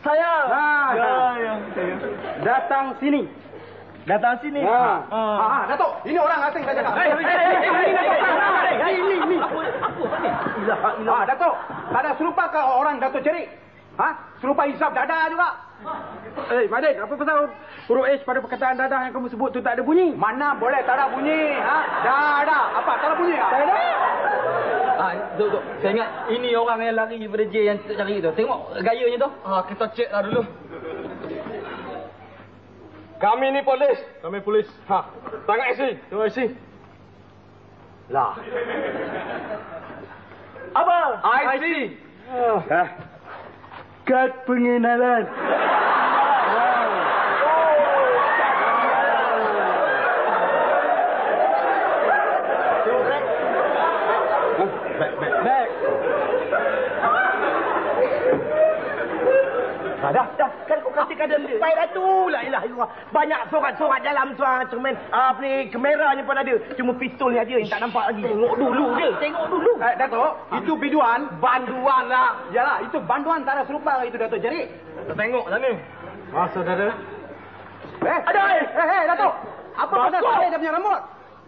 Saya. Ya. Datang sini. Datuk, ini orang asing saya cakap. Ini. Datuk, ada serupa ke orang Datuk Cerik? Serupa hisap dada juga. Madin, apa pasal huruf H pada perkataan dadah yang kamu sebut tu tak ada bunyi? Mana boleh tak ada bunyi? Dadah. Apa? Tak ada bunyi? Tak ada. Duk. Saya ingat ini orang yang lari daripada J yang kita cari tu. Tengok gayanya tu. Kita cek lah dulu. Kami ni polis. Tangan IC. Tengok IC. Lah. Apa? IC. Kad pengenalan. Baik. Dah. Kan kau kasih kadang spy dah tu. La ilaha illallah. Banyak sorat-sorat dalam tu cermin. Ni kameranya pun ada. Cuma pistol ni aja yang tak nampak lagi. Tengok dulu. Datuk, itu biduan. Banduan lah. Yalah, itu banduan tak ada serupa itu Datuk Cerik. Kita tengok sana. Saudara. Ada. Datuk. Apa pasal saya dia punya rambut?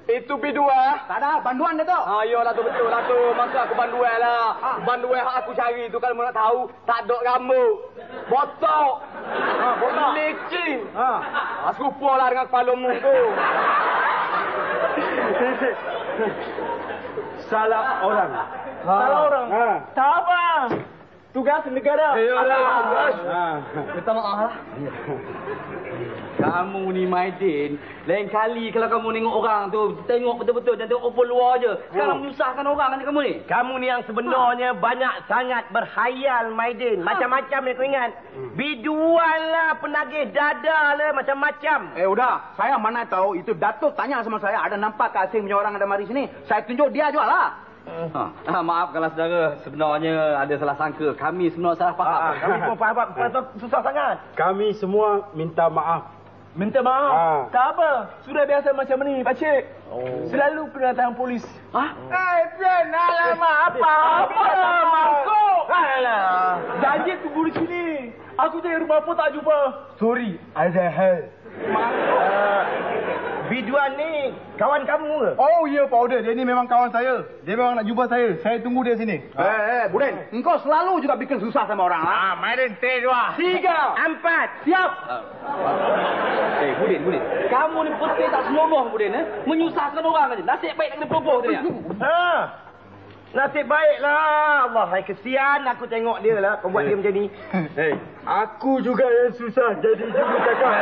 Itu bidua. Tak ada banduan Datuk. Yolah tu betul lah tu. Masa aku banduan lah. Banduan yang aku cari tu kalau nak tahu tak ada rambut. Botok. Lecing. Serupa lah dengan kepala mu tu. Salah orang. Tak apa. tugas negara. Minta maaf lah. Kamu ni Maidin, lain kali kalau kamu tengok orang tu, tengok betul-betul dan tengok open luar je. Sekarang menyusahkan orang kan kamu ni. Kamu ni yang sebenarnya banyak sangat berhayal, Maidin. Macam-macam ni kau ingat. Biduan lah, penagih dada lah, macam-macam. Udah, saya mana tahu itu Datuk tanya sama saya, ada nampak tak asing punya orang ada mari sini? Saya tunjuk dia jual lah. Maaf kalau saudara, sebenarnya ada salah sangka. Kami semua salah faham. Kami semua faham susah sangat. Kami semua minta maaf. Minta maaf. Tak apa. Sudah biasa macam ni, Pakcik. Selalu kena datang polis. Pian, alamak, apa mangkuk? Alah. Janji tunggu di sini. Aku cari rumah pun tak jumpa. Sorry, ada hal. Biduan ni kawan kamu ke? Oh ya, Pak Oda. Dia ni memang kawan saya. Dia memang nak jumpa saya. Saya tunggu dia sini. Buden, engkau selalu juga bikin susah sama orang. Maidin, 3, 4. Siap. Budin. Kamu ni betul tak senonoh, Budin. Menyusahkan orang aja. Nasib baik nak kena peroboh tu ni. Nasib baiklah. Allah, kesian aku tengok dia lah. Kau buat dia macam ni. Aku juga yang susah jadi jurucakap.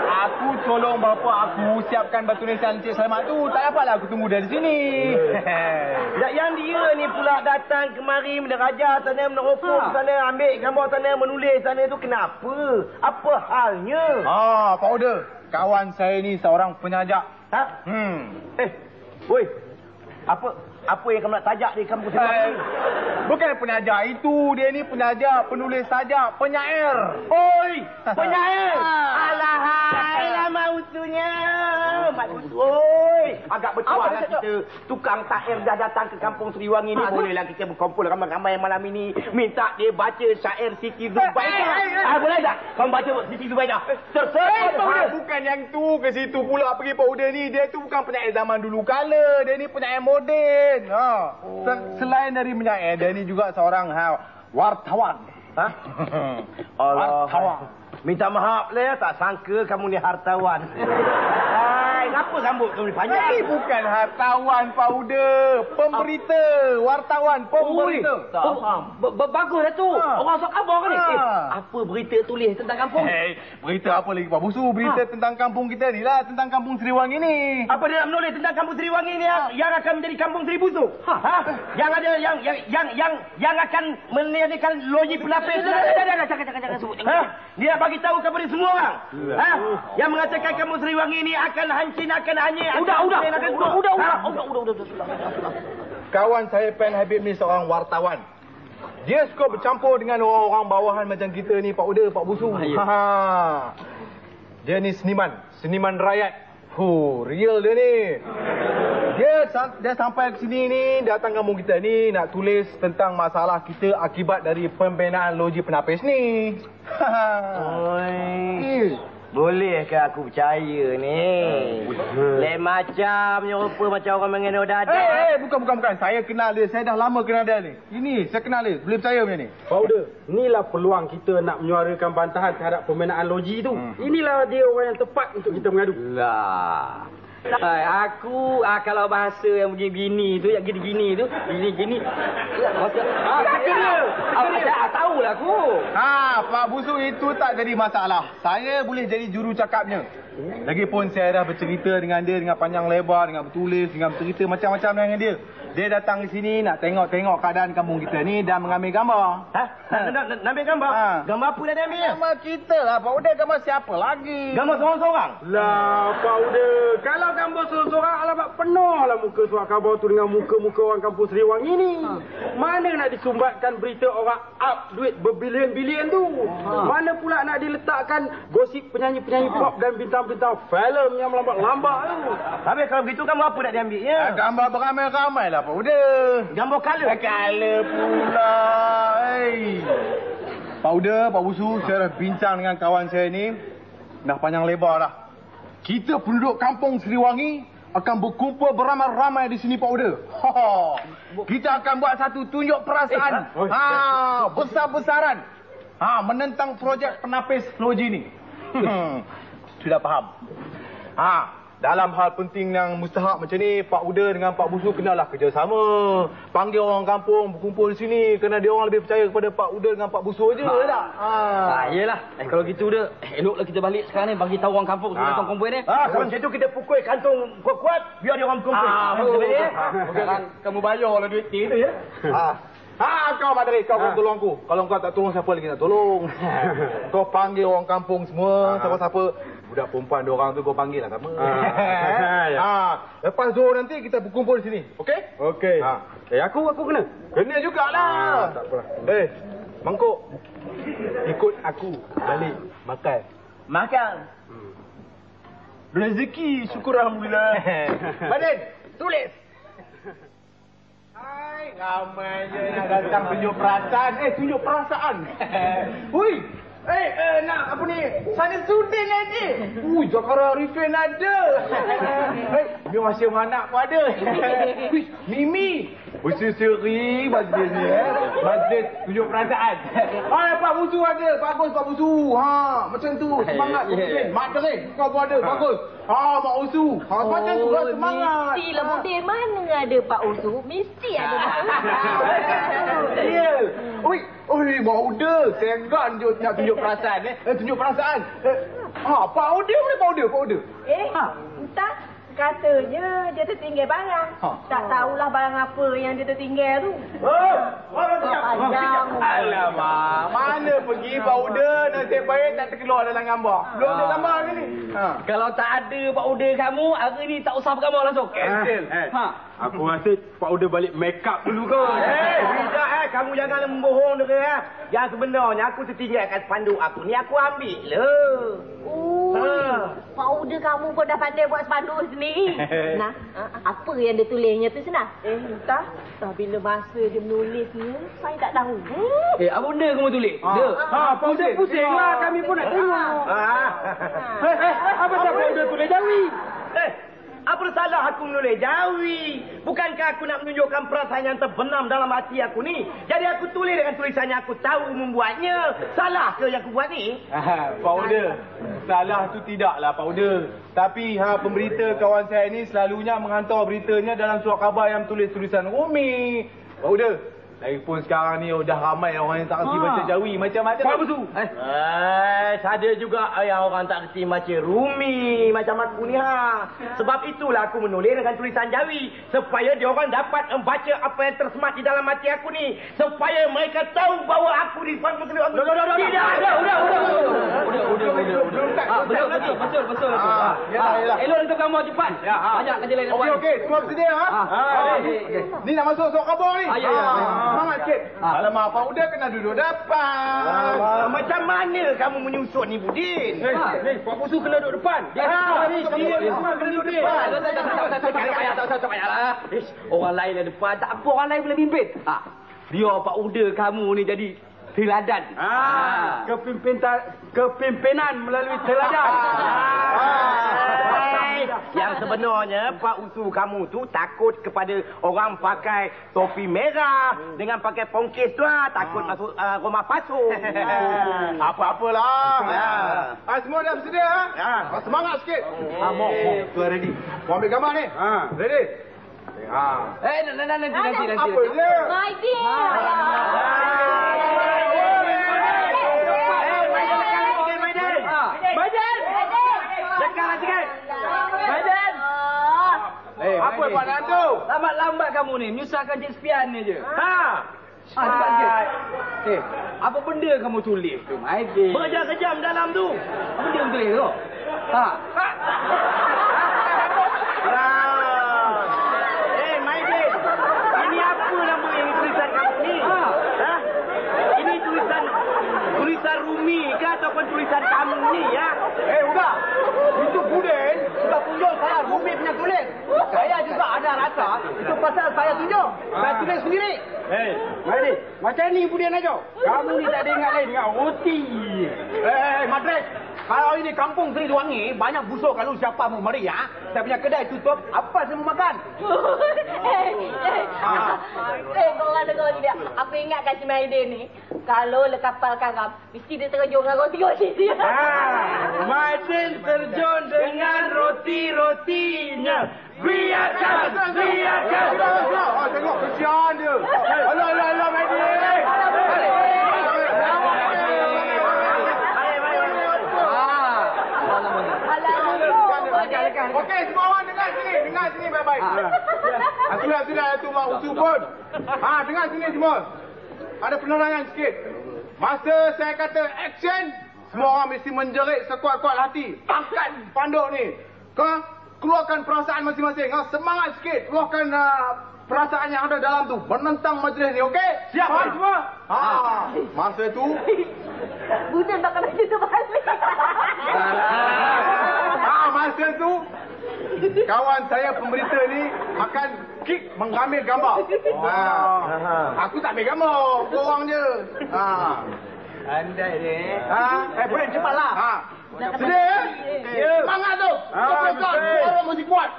Aku tolong bapa aku siapkan batu nisan Encik Selamat tu. Tak dapatlah aku tunggu dia di sini. Yang dia ni pula datang kemari meneraja sana, meneropong sana, ambil gambar sana, menulis sana tu kenapa? Apa halnya? Pak Oda. Kawan saya ni seorang penyajak. Woi. Apa yang kamu nak tajak di kampung sini? Bukan penyajak itu. Dia ni penyajak, penulis sajak, penyair. Oi, penyair. Alahai, lama utunya. Oi, agak bertuah lah kita. Tukang syair dah datang ke kampung Seriwangi ni. Bolehlah kita berkumpul ramai-ramai malam ini. Minta dia baca syair Siti Zubaidah. Boleh tak? Kamu baca Siti Zubaidah. Terserah. Bukan yang tu ke situ pula pergi Pak Oda ni. Dia tu bukan penyair zaman dulu kala. Dia ni penyair moden. Selain dari penyair, dia ni juga seorang wartawan. Allah. Minta maaf lah, tak sangka kamu ni hartawan. Kenapa rambut kamu ni panjang? Ini bukan hartawan, Pak Uda. Pemberita, wartawan, pemberita. Bagus lah tu. Orang sok khabar kan ni? Apa berita tulis tentang kampung? Berita apa lagi, Pak Busu? Berita tentang kampung kita ni lah, tentang kampung Seriwangi ni. Apa dia nak menulis tentang kampung Seriwangi ni yang akan menjadi kampung Seri Busuk? Yang ada yang akan menjadikan loji pelapis. Jangan sebut. Dia bagi tahu kepada semua orang. Yang mengatakan kampung Seriwangi ni akan hancur, akan hanyut. Udah. Kawan saya Pen Habib ni seorang wartawan. Dia suka bercampur dengan orang-orang bawahan macam kita ni, Pak Uda, Pak Busu. Dia ni seniman rakyat. Real dia ni. Dia sampai ke sini ni, datang kampung kita ni nak tulis tentang masalah kita akibat dari pembinaan loji penapis ni. Bolehkah aku percaya ni? Lain macam yang rupa macam orang mengenal dada. Bukan. Saya kenal dia. Saya dah lama kenal dia ni. Ini saya kenal dia. Boleh percaya macam ni? Pak Uda, inilah peluang kita nak menyuarakan bantahan terhadap pembinaan loji tu. Inilah dia orang yang tepat untuk kita mengadu. Lah. Aku kalau bahasa yang begini tu, yang gini-gini tu, gini-gini. Tahulah aku. Pak Busu, itu tak jadi masalah. Saya boleh jadi juru cakapnya. Lagipun saya dah bercerita dengan dia dengan panjang lebar, dengan bertulis, dengan bercerita macam-macam dengan dia. Dia datang di sini nak tengok keadaan kampung kita ni dan mengambil gambar. Nak ambil gambar? Gambar apa dah dia ambil? Gambar kita lah, Pak Uda. Gambar siapa lagi? Gambar seorang-seorang? Lah, Pak Uda. Kalau gambar seorang-seorang, alamak penuh lah muka surat khabar tu dengan muka-muka orang kampung Seriwangi ni. Mana nak disumbatkan berita orang up duit berbilion-bilion tu? Mana pula nak diletakkan gosip penyanyi-penyanyi pop dan bintang-bintang filem yang melambat-lambat tu? Habis kalau begitu, gambar apa nak diambilnya? Gambar beramai-ramai lah, Pak Uda. Gambar color? Color pula. Pak Uda, Pak Busu, saya dah bincang dengan kawan saya ni. Dah panjang lebar dah. Kita penduduk kampung Seriwangi akan berkumpul beramai-ramai di sini, Pak Uda. Kita akan buat satu tunjuk perasaan. Besar-besaran. Menentang projek penapis loji ni. Sudah faham? dalam hal penting yang mustahak macam ni, Pak Uda dengan Pak Busu kenalah kerjasama. Panggil orang kampung berkumpul di sini kerana dia orang lebih percaya kepada Pak Uda dengan Pak Busu je tak? Yelah. Kalau gitu Uda, eloklah kita balik sekarang ni bagi tahu orang kampung suruh datang kumpul ni. Kalau macam tu kita pukul kantung kuat-kuat biar dia orang berkumpul. Okey, kamu bayarlah duit tu ya. Kau Madri, kau kena tolong aku. Kalau kau tak tolong, siapa lagi nak tolong? Kau panggil orang kampung semua, siapa-siapa. Budak perempuan dia orang tu kau panggil lah sama. Lepas Zuhur nanti kita berkumpul di sini. Okey? Okey. Aku kena. Kena jugalah. Tak apalah. Mangkuk. Ikut aku balik makan. Makan. Rezeki, syukur alhamdulillah. Badan, tulis. Hai, ramai je nak datang tunjuk perasaan. Tunjuk perasaan. Hui. Nak apa ni? Sana Sudin lagi. Zakara Arifin ada. Dia masih anak pun ada. Mimi. Berseri majlis ni Majlis tunjuk perasaan. Pak Busu ada. Bagus Pak Busu. Macam tu. Semangat. Mak Terin. Kau pun ada. Bagus. Mak Usu. Macam tu lah semangat. Mestilah Budin. Mana ada Pak Usu? Mesti ada Pak Usu. Ya. Oi, Mak Uda. Segan je nak tunjuk perasaan. Tunjuk perasaan. Pak Uda boleh Pak Uda. Entah. Katanya dia tertinggal barang. Tak tahulah barang apa yang dia tertinggal tu. Alamak, mana pergi Pak Uda? Nasib baik tak terkeluar dalam gambar. Belum ada gambar ke ni? Kalau tak ada Pak Uda kamu, hari ni tak usah bergambar langsung. Cancel. Aku rasa Pak Uda balik make up dulu kot. Tidak kamu jangan membohong dia. Yang sebenarnya aku tertinggalkan spanduk aku ni, aku ambil lah. Pak Uda kamu pun dah pandai buat spanduk sendiri. Nah, apa yang dia tulisnya tu senang? Entah. Dah bila masa dia menulisnya, saya tak tahu. Apa benda kamu tulis? Pak Uda pusinglah, kami pun nak tengok. Apa tak Pak Uda tulis Jawi? Apa salah aku menulis Jawi? Bukankah aku nak menunjukkan perasaan yang terbenam dalam hati aku ni? Jadi aku tulis dengan tulisannya, aku tahu membuatnya. Salah ke yang aku buat ni? Pak Uda, salah tu tidaklah Pak Uda. Tapi pemberita kawan saya ni selalunya menghantar beritanya dalam surat khabar yang tulis tulisan Rumi. Pak Uda, lagipun sekarang ni dah ramai orang yang tak kerti baca Jawi. Macam-macam. Pak Busu. Ada juga yang orang tak kerti baca Rumi macam aku ni Sebab itulah aku menulis dengan tulisan Jawi, supaya dia orang dapat membaca apa yang tersemat di dalam hati aku ni, supaya mereka tahu bahawa aku di depan menteri. Betul. Elok untuk kamu cepat. Banyak kerja lain. Okey, semua bersedia Ni nak masuk surat khabar ni. Semangat sikit. Alamak, Pak Uda kena duduk depan. Macam mana kamu menyusun ni Budin? Pak Busu kena duduk depan. Semua kena duduk depan. Tak payahlah. Orang lain ada depan, tak apa orang lain boleh pimpin. Biar Pak Uda kamu ni jadi teladan. Kepimpinan melalui teladan. Yang sebenarnya Pak Usu kamu tu takut kepada orang pakai topi merah dengan pakai pongkis tu takut masuk rumah pasung. Apa-apalah. Semua dah bersedia semangat sikit. Tu ready. Kau ambil gambar ni. Ready. Nanti. Apa je? My dear. Apa Pak Nando? Lambat-lambat kamu ni, menyusahkan Cik Spian ni je. Cepat sikit. Apa benda kamu tulis tu, Maidin? Berjam-jam dalam tu. Apa benda kamu tulis tu? Maidin, ini apa nama yang tulisan kamu ni? Ini tulisan Rumi ke ataupun tulisan kamu ni Udah. Itu Budin sudah tunjuk saya Rumi punya tulis. Saya juga ada rasa-rasa itu pasal saya tunjuk. Saya tulis sendiri. Mari. Macam ni Budian aja. Kamu ni tak ada ingat lain dengan roti. Madres. Kalau ini kampung Seri Luangi, banyak busuk kalau siapa mau mari ya. Saya punya kedai tutup, apa saya mau makan? Korang dengar ni dia. Aku ingat Kak Maidin ni. Kalau le kapal karam, mesti dia terjun dengan roti-roti dia. Maidin terjun dengan roti-rotinya. Biarkan. Tengok kesian dia. Alah, Maidin. Okey, semua orang dengar sini baik-baik. Sudah tu Mak Usu pun. Dengar sini semua. Ada penerangan sikit. Masa saya kata action, semua orang mesti menjerit sekuat-kuat hati. Angkat panduk ni. Keluarkan perasaan masing-masing. Semangat sikit. Keluarkan perasaan yang ada dalam tu. Menentang majlis ni, okey? Siap semua. Masa tu Budian tak kena cerita balik. masa tu kawan saya pemberita ni akan kick mengambil gambar. Aku tak ambil gambar, korang je. Andai ni. Boleh cepatlah. Sedia? Semangat tu. Orang mesti kuat.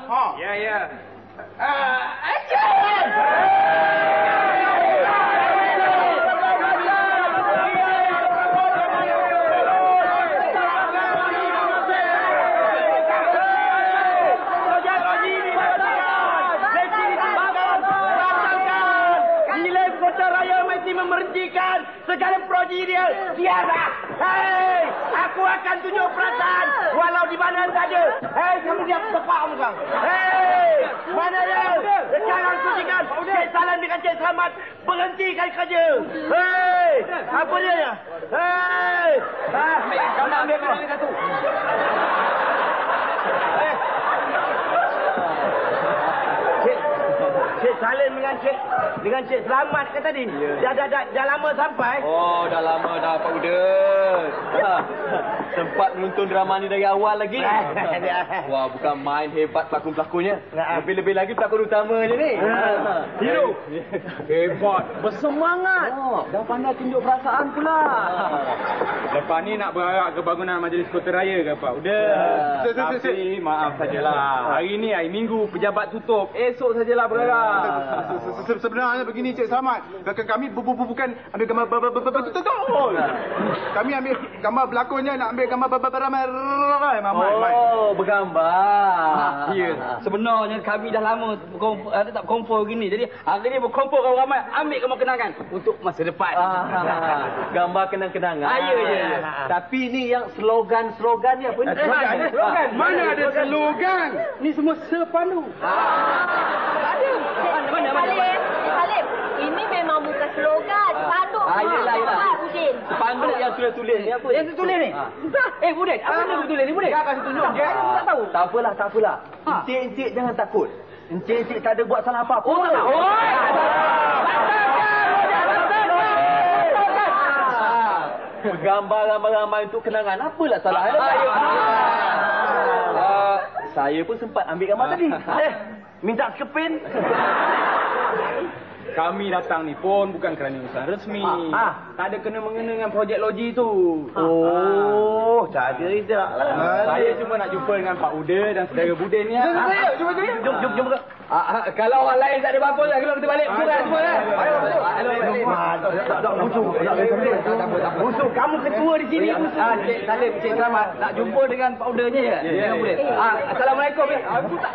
Ya. Action! Memercikan segala proji dia tiada. Hei, aku akan tunjuk perasaan walau di mana saja. Hei, kamu dia tepak orang. Hei, mana dia? Sekarang tunjukkan Cik Salam dengan Cik Selamat berhentikan kerja. Hei, apa dia ya? Hei, kau nak ambil mana satu? Cik Salim dengan Cik Selamat ke tadi? Dah lama sampai? Oh, dah lama dah Pak Uda. Sempat menonton drama ni dari awal lagi. Wah, bukan main hebat pelakon-pelakonnya. Lebih-lebih lagi pelakon utamanya ni. Hero. Hebat. Bersemangat. Dah pandai tunjuk perasaan pula. Lepas ni nak berharap kebangunan Majlis Kota Raya ke Pak Uda. Tapi maaf sajalah. Hari ni hari Minggu, pejabat tutup. Esok sajalah berharap. Sebenarnya begini Cik Selamat. Kami bukan ambil gambar betul. Kami ambil gambar berlakonnya, nak ambil gambar ramai. Oh, bergambar. Ya. Sebenarnya kami dah lama tak berkumpul gini. Jadi hari ni berkumpul ramai ambil gambar kenangan untuk masa depan. Gambar kenang-kenangan. Ya. Tapi ni yang slogan ni apa ni? Slogan. Mana ada slogan? Ni semua sepandu. Salim, ini memang bukan slogan. Sepanduk. Yelah. Budin. Sepanduk yang sudah tulis ni apa? Yang tulis ni? Budin, apa yang tulis ni Budin? Dia kasih tunjuk. Tak tahu. Tak apalah. Encik-encik jangan takut. Encik-encik tak ada buat salah apa-apa. Gambar-gambar untuk kenangan. Apalah salah. Saya pun sempat ambil gambar tadi. Minta skepin. Kami datang ni pun bukan kerana urusan resmi. Tak ada kena-mengena dengan projek loji tu. Oh, tak ada tidak lah. Saya cuma nak jumpa dengan Pak Uda dan saudara Budin ni. Jom. Kalau orang lain tak ada apa-apa, kalau kita balik semua kan. Musuh kamu ketua di sini. Cik Salim, Cik Selamat nak jumpa dengan Pak Uda je. Dengan Budin. Assalamualaikum. Aku tak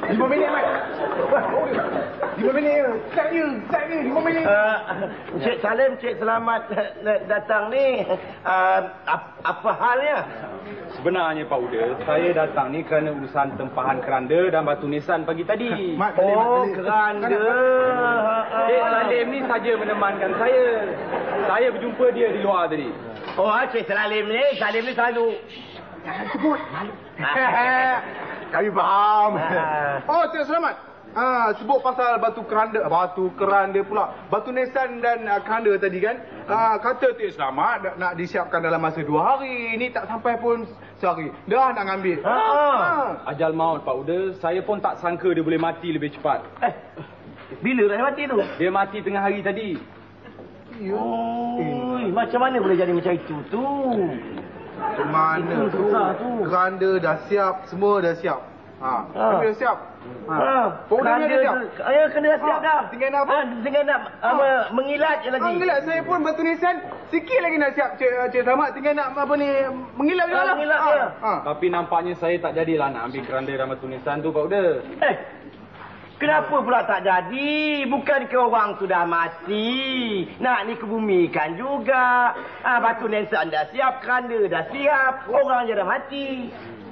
5 minit, Mat. 5 minit. Set ni 5 minit. Cik Salim, Cik Selamat datang ni. Apa halnya? Sebenarnya Pak Uda, saya datang ni kerana urusan tempahan keranda dan batu nisan pagi tadi. Keranda. Cik Salim ni saja menemankan saya. Saya berjumpa dia di luar tadi. Cik Salim ni selalu. Jangan sebut. Malu. Kami faham. Cik Selamat. Sebut pasal batu keranda pula. Batu nisan dan keranda tadi kan. Kata Tik Selamat nak disiapkan dalam masa 2 hari. Ini tak sampai pun sehari. Dah nak ambil. Ajal maut Pak Uda, saya pun tak sangka dia boleh mati lebih cepat. Bila dah mati tu? Dia mati tengah hari tadi. Macam mana boleh jadi macam itu tu? Macam mana tu? Keranda dah siap, semua dah siap. Kami dah siap. Powder ni dah siap. Kena dah siap dah. Tinggal nak apa? Tinggal nak mengilat je lagi. Mengilat, saya pun batu nisan sikit lagi nak siap Cik Selamat. Tinggal nak apa ni, mengilat je lah. Mengilat je. Tapi nampaknya saya tak jadilah nak ambil keranda dan batu nisan tu Pak Uda. Kenapa pula tak jadi? Bukan ke orang sudah mati. Nak dikebumikan juga. Batu nisan dah siap, keranda dah siap. Orang je dah mati.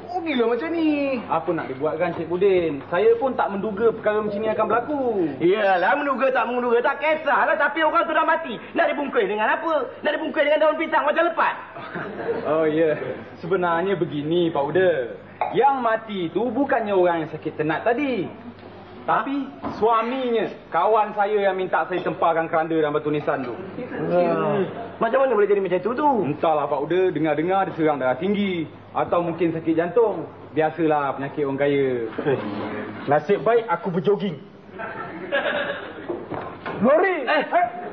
Oh gila macam ni. Apa nak dibuatkan Cik Budin? Saya pun tak menduga perkara macam ni akan berlaku. Iyalah, menduga tak kisahlah. Tapi orang tu dah mati. Nak dibungkus dengan apa? Nak dibungkus dengan daun pisang macam lepas. Oh ya, sebenarnya begini Pak Uda. Yang mati tu bukannya orang yang sakit tenat tadi. Tapi suaminya, kawan saya yang minta saya tempahkan keranda dan batu nisan tu. Macam mana boleh jadi macam itu tu? Entahlah Pak Uda, dengar-dengar dia serang darah tinggi. Atau mungkin sakit jantung. Biasalah penyakit orang kaya. Nasib baik aku berjoging. Lori!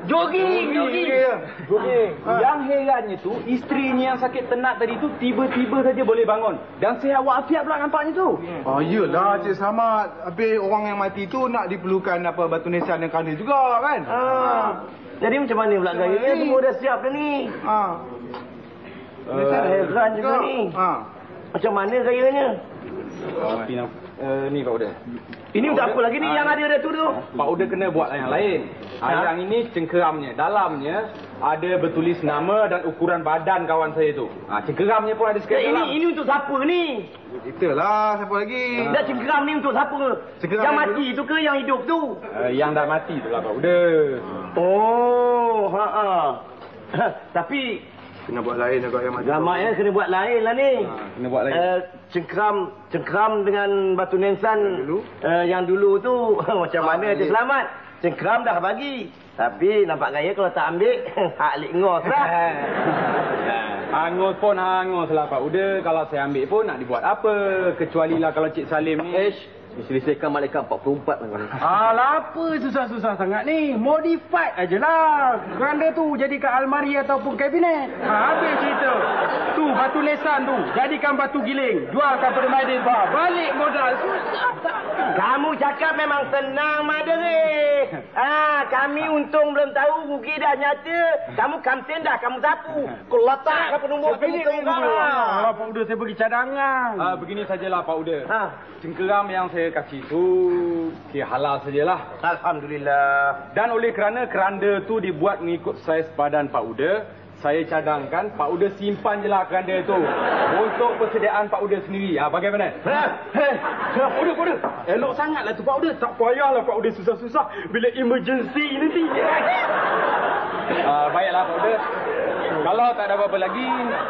Jogging. Yang herannya tu, isterinya yang sakit tenat tadi tu tiba-tiba saja boleh bangun. Dan sihat walafiat pula nampaknya tu. Yelah Cik Selamat. Habis orang yang mati tu nak diperlukan apa batu nisan dan keranda juga kan? Jadi macam mana pula gayanya? Semua dah siap dah ni. Heran juga ni. Macam mana gayanya? Ni Pak Uda. Ini untuk apa lagi ni yang ada dah tu? Pak Uda kena buat yang lain. Yang ini cengkeramnya. Dalamnya ada bertulis nama dan ukuran badan kawan saya tu. Cengkeramnya pun ada sikit dalam. Ini untuk siapa ni? Itulah siapa lagi? Dah cengkeram ni untuk siapa? Yang mati tu ke yang hidup tu? Yang dah mati tu lah Pak Uda. Tapi kena buat lain agak yang mati. Gamaknya kena buat lain lah ni. Kena buat lain. Cengkeram dengan batu nisan yang dulu tu macam mana Cik Selamat? Cengkeram dah bagi. Tapi nampak gaya kalau tak ambil hak lik ngos lah. Hangus pun hangus lah Pak Uda. Kalau saya ambil pun nak dibuat apa? Kecuali lah kalau Cik Salim ni. Diselesaikan malaikat 44 lah. Alah, apa susah-susah sangat ni? Modified ajalah. Keranda tu jadikan almari ataupun kabinet. Habis cerita. Tu batu nisan tu jadikan batu giling. Jualkan pada Maidin Bar. Balik modal. Susah tak? Kamu cakap memang senang Madrid. Kami untung belum tahu rugi dah nyata. Kamu kamsen dah, kamu sapu. Kau letak ke penumbuk pintu kau. Pak Uda, saya bagi cadangan. Begini sajalah Pak Uda. Cengkeram yang saya kasih tu halal sajalah. Alhamdulillah. Dan oleh kerana keranda tu dibuat mengikut saiz badan Pak Uda, saya cadangkan Pak Uda simpan je lah keranda tu untuk persediaan Pak Uda sendiri. Bagaimana? Pak Uda. Elok sangatlah tu Pak Uda. Tak payahlah Pak Uda susah-susah bila emergency nanti. Baiklah Pak Uda. Kalau tak ada apa-apa lagi,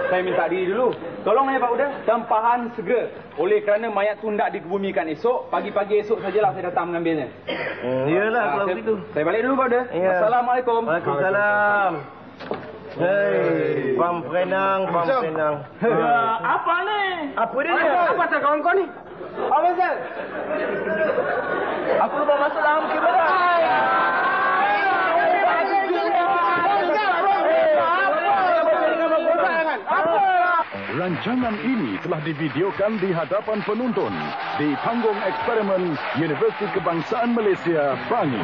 saya minta diri dulu. Tolong Pak Uda, tempahan segera. Oleh kerana mayat tu hendak dikebumikan esok, pagi-pagi esok sajalah saya datang mengambilnya. Iyalah kalau begitu. Saya balik dulu Pak Uda. Assalamualaikum. Waalaikumsalam. Hei, pam prenang. Apa ni? Apa dia? Apa pasal kawan kau ni? Apa pasal? Aku lupa masuk dalam kamera. Rancangan ini telah divideokan di hadapan penonton di panggung eksperimen Universiti Kebangsaan Malaysia, Bangi.